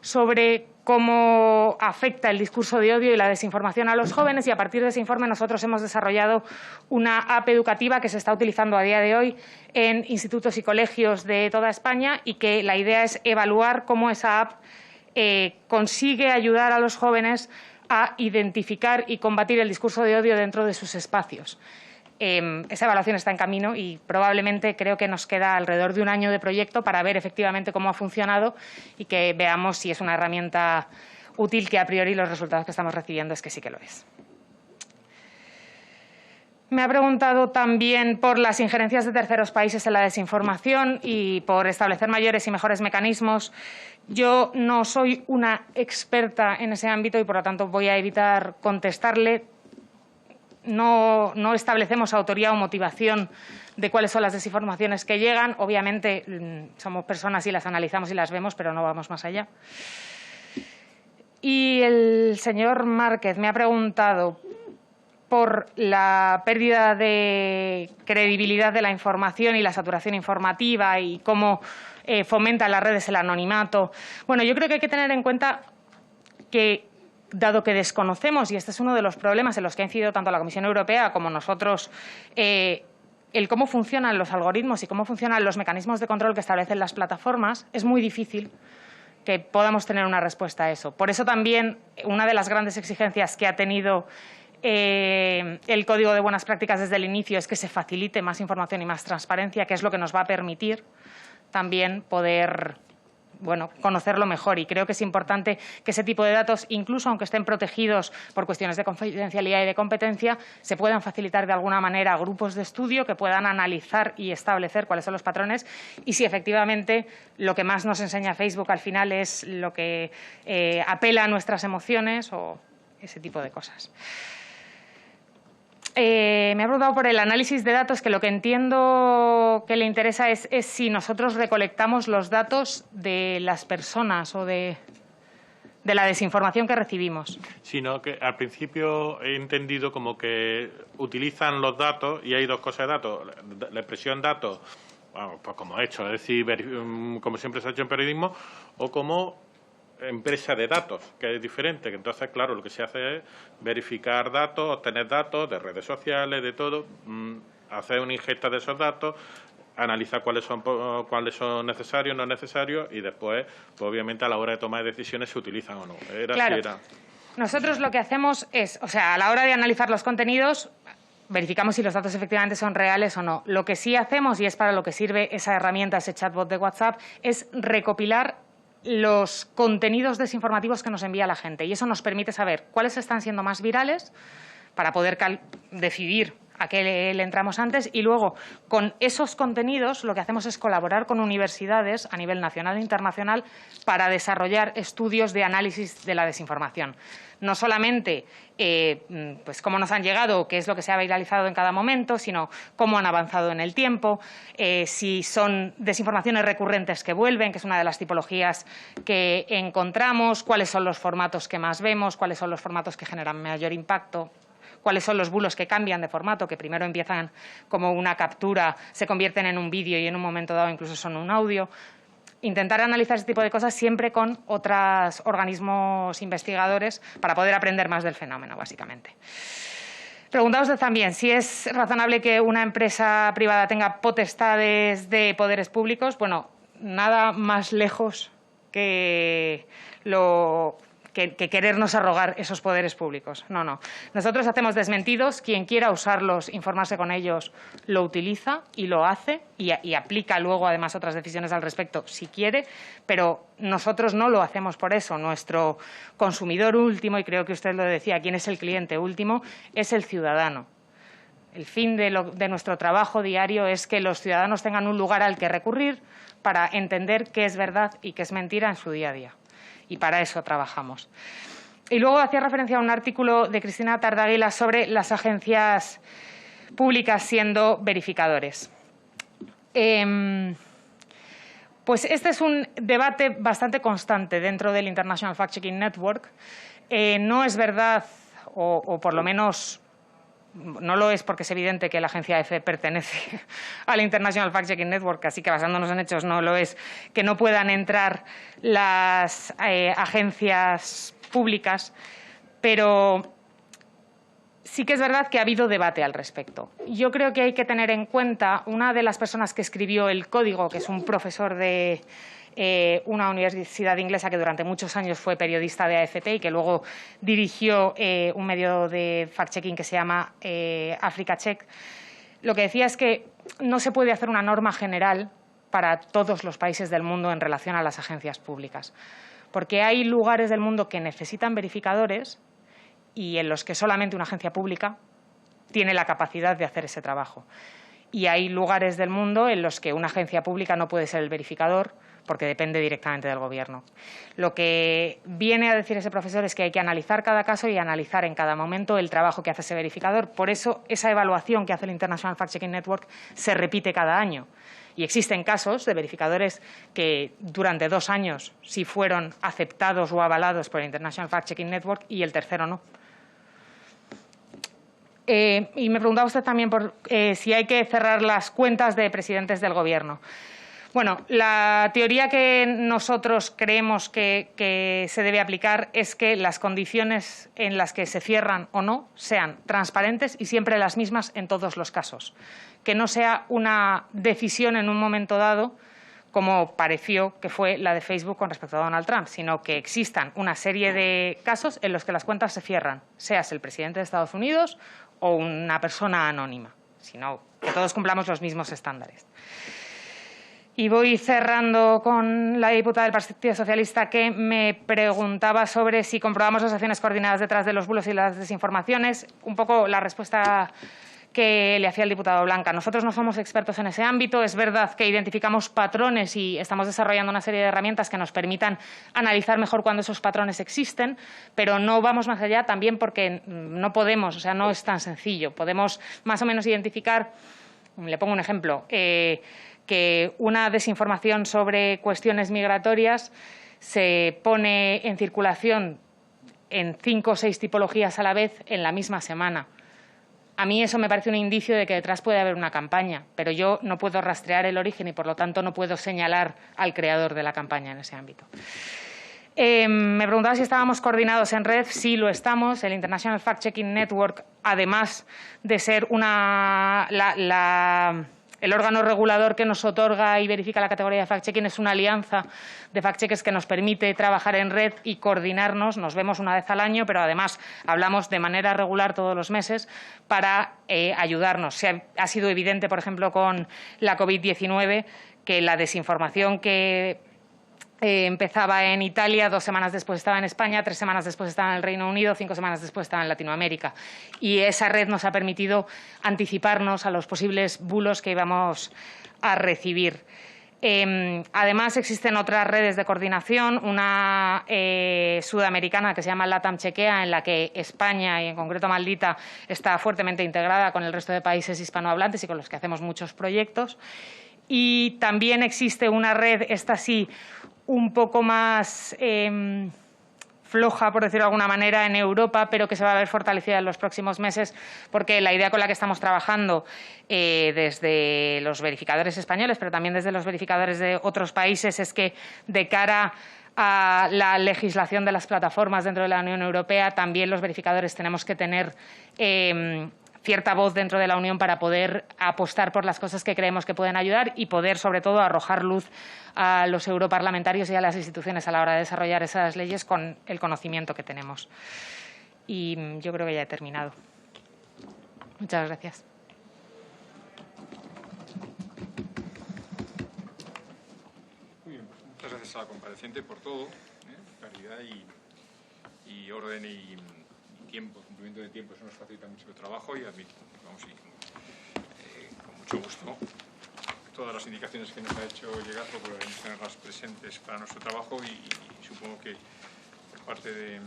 sobre cómo afecta el discurso de odio y la desinformación a los jóvenes, y a partir de ese informe nosotros hemos desarrollado una app educativa que se está utilizando a día de hoy en institutos y colegios de toda España, y que la idea es evaluar cómo esa app consigue ayudar a los jóvenes a identificar y combatir el discurso de odio dentro de sus espacios. Esa evaluación está en camino y probablemente creo que nos queda alrededor de un año de proyecto para ver efectivamente cómo ha funcionado y que veamos si es una herramienta útil, que a priori los resultados que estamos recibiendo es que sí que lo es. Me ha preguntado también por las injerencias de terceros países en la desinformación y por establecer mayores y mejores mecanismos. Yo no soy una experta en ese ámbito y, por lo tanto, voy a evitar contestarle. No establecemos autoría o motivación de cuáles son las desinformaciones que llegan. Obviamente, somos personas y las analizamos y las vemos, pero no vamos más allá. Y el señor Márquez me ha preguntado por la pérdida de credibilidad de la información y la saturación informativa y cómo fomentan las redes el anonimato. Bueno, yo creo que hay que tener en cuenta que, dado que desconocemos, y este es uno de los problemas en los que ha incidido tanto la Comisión Europea como nosotros, el cómo funcionan los algoritmos y cómo funcionan los mecanismos de control que establecen las plataformas, es muy difícil que podamos tener una respuesta a eso. Por eso también una de las grandes exigencias que ha tenido el Código de Buenas Prácticas desde el inicio es que se facilite más información y más transparencia, que es lo que nos va a permitir también poder conocerlo mejor. Y creo que es importante que ese tipo de datos, incluso aunque estén protegidos por cuestiones de confidencialidad y de competencia, se puedan facilitar de alguna manera a grupos de estudio que puedan analizar y establecer cuáles son los patrones y si efectivamente lo que más nos enseña Facebook al final es lo que apela a nuestras emociones o ese tipo de cosas. Me ha preguntado por el análisis de datos, que lo que entiendo que le interesa es si nosotros recolectamos los datos de las personas o de la desinformación que recibimos. Sino que al principio he entendido como que utilizan los datos, y hay dos cosas de datos: la expresión datos, bueno, pues como he hecho, es decir, como siempre se ha hecho en periodismo, o como empresa de datos, que es diferente. Que entonces, claro, lo que se hace es verificar datos, obtener datos de redes sociales, de todo, hacer una ingesta de esos datos, analizar cuáles son necesarios, no necesarios, y después, pues, obviamente, a la hora de tomar decisiones se utilizan o no. Claro. Nosotros lo que hacemos es, a la hora de analizar los contenidos, verificamos si los datos efectivamente son reales o no. Lo que sí hacemos, y es para lo que sirve esa herramienta, ese chatbot de WhatsApp, es recopilar los contenidos desinformativos que nos envía la gente, y eso nos permite saber cuáles están siendo más virales para poder decidir a qué le entramos antes, y luego con esos contenidos lo que hacemos es colaborar con universidades a nivel nacional e internacional para desarrollar estudios de análisis de la desinformación. No solamente pues cómo nos han llegado, qué es lo que se ha viralizado en cada momento, sino cómo han avanzado en el tiempo, si son desinformaciones recurrentes que vuelven, que es una de las tipologías que encontramos, cuáles son los formatos que más vemos, cuáles son los formatos que generan mayor impacto, cuáles son los bulos que cambian de formato, que primero empiezan como una captura, se convierten en un vídeo y en un momento dado incluso son un audio. Intentar analizar ese tipo de cosas siempre con otros organismos investigadores para poder aprender más del fenómeno, básicamente. Preguntaos también si es razonable que una empresa privada tenga potestades de poderes públicos. Bueno, nada más lejos que querernos arrogar esos poderes públicos. No. Nosotros hacemos desmentidos. Quien quiera usarlos, informarse con ellos, lo utiliza y lo hace y aplica luego además otras decisiones al respecto si quiere, pero nosotros no lo hacemos por eso. Nuestro consumidor último, y creo que usted lo decía, ¿quién es el cliente último? Es el ciudadano. El fin de nuestro trabajo diario es que los ciudadanos tengan un lugar al que recurrir para entender qué es verdad y qué es mentira en su día a día. Y para eso trabajamos. Y luego hacía referencia a un artículo de Cristina Tardaguila sobre las agencias públicas siendo verificadores. Pues este es un debate bastante constante dentro del International Fact-Checking Network. No es verdad, o por lo menos No lo es porque es evidente que la agencia EFE pertenece al International Fact-Checking Network, así que basándonos en hechos no lo es, que no puedan entrar las agencias públicas, pero sí que es verdad que ha habido debate al respecto. Yo creo que hay que tener en cuenta, una de las personas que escribió el código, que es un profesor de una universidad inglesa que durante muchos años fue periodista de AFP y que luego dirigió un medio de fact-checking que se llama Africa Check, lo que decía es que no se puede hacer una norma general para todos los países del mundo en relación a las agencias públicas, porque hay lugares del mundo que necesitan verificadores y en los que solamente una agencia pública tiene la capacidad de hacer ese trabajo. Y hay lugares del mundo en los que una agencia pública no puede ser el verificador porque depende directamente del Gobierno. Lo que viene a decir ese profesor es que hay que analizar cada caso y analizar en cada momento el trabajo que hace ese verificador. Por eso, esa evaluación que hace el International Fact-Checking Network se repite cada año. Y existen casos de verificadores que durante 2 años sí fueron aceptados o avalados por el International Fact-Checking Network y el tercero no. Y me preguntaba usted también por si hay que cerrar las cuentas de presidentes del Gobierno. Bueno, la teoría que nosotros creemos que se debe aplicar es que las condiciones en las que se cierran o no sean transparentes y siempre las mismas en todos los casos. Que no sea una decisión en un momento dado, como pareció que fue la de Facebook con respecto a Donald Trump, sino que existan una serie de casos en los que las cuentas se cierran, seas el presidente de Estados Unidos o una persona anónima, sino que todos cumplamos los mismos estándares. Y voy cerrando con la diputada del Partido Socialista que me preguntaba sobre si comprobamos las acciones coordinadas detrás de los bulos y las desinformaciones. Un poco la respuesta que le hacía el diputado Blanca. Nosotros no somos expertos en ese ámbito. Es verdad que identificamos patrones y estamos desarrollando una serie de herramientas que nos permitan analizar mejor cuándo esos patrones existen, pero no vamos más allá también porque no podemos, o sea, no es tan sencillo. Podemos más o menos identificar, le pongo un ejemplo, que una desinformación sobre cuestiones migratorias se pone en circulación en 5 o 6 tipologías a la vez en la misma semana. A mí eso me parece un indicio de que detrás puede haber una campaña, pero yo no puedo rastrear el origen y, por lo tanto, no puedo señalar al creador de la campaña en ese ámbito. Me preguntaba si estábamos coordinados en red. Sí, lo estamos. El International Fact-Checking Network, además de ser el órgano regulador que nos otorga y verifica la categoría de fact-checking, es una alianza de fact-checkers que nos permite trabajar en red y coordinarnos. Nos vemos una vez al año, pero además hablamos de manera regular todos los meses para ayudarnos. Ha sido evidente, por ejemplo, con la COVID-19, que la desinformación que empezaba en Italia, 2 semanas después estaba en España, 3 semanas después estaba en el Reino Unido, 5 semanas después estaba en Latinoamérica. Y esa red nos ha permitido anticiparnos a los posibles bulos que íbamos a recibir. Además, existen otras redes de coordinación, una sudamericana que se llama LATAM Chequea, en la que España, y en concreto Maldita, está fuertemente integrada con el resto de países hispanohablantes y con los que hacemos muchos proyectos. Y también existe una red, esta sí, un poco más floja, por decirlo de alguna manera, en Europa, pero que se va a ver fortalecida en los próximos meses, porque la idea con la que estamos trabajando desde los verificadores españoles, pero también desde los verificadores de otros países, es que de cara a la legislación de las plataformas dentro de la Unión Europea, también los verificadores tenemos que tener cierta voz dentro de la Unión para poder apostar por las cosas que creemos que pueden ayudar y poder, sobre todo, arrojar luz a los europarlamentarios y a las instituciones a la hora de desarrollar esas leyes con el conocimiento que tenemos. Y yo creo que ya he terminado. Muchas gracias. Muy bien, muchas gracias a la compareciente por todo, claridad y orden y tiempo, cumplimiento de tiempo. Eso nos facilita mucho el trabajo y con mucho gusto todas las indicaciones que nos ha hecho llegar, procuraremos tenerlas presentes para nuestro trabajo y supongo que por parte de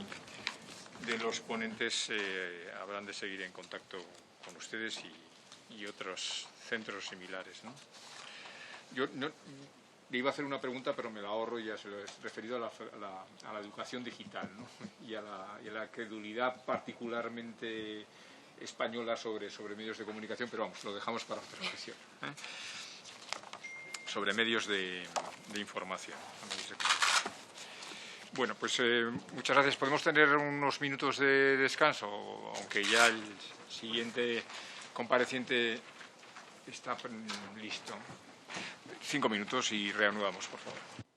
los ponentes habrán de seguir en contacto con ustedes y otros centros similares, ¿no? Yo le iba a hacer una pregunta, pero me la ahorro y ya se lo he referido a la educación digital, ¿no? y a la credulidad particularmente española sobre medios de comunicación, pero vamos, lo dejamos para otra ocasión. Sobre medios de información. Bueno, pues muchas gracias. ¿Podemos tener unos minutos de descanso? Aunque ya el siguiente compareciente está listo. 5 minutos y reanudamos, por favor.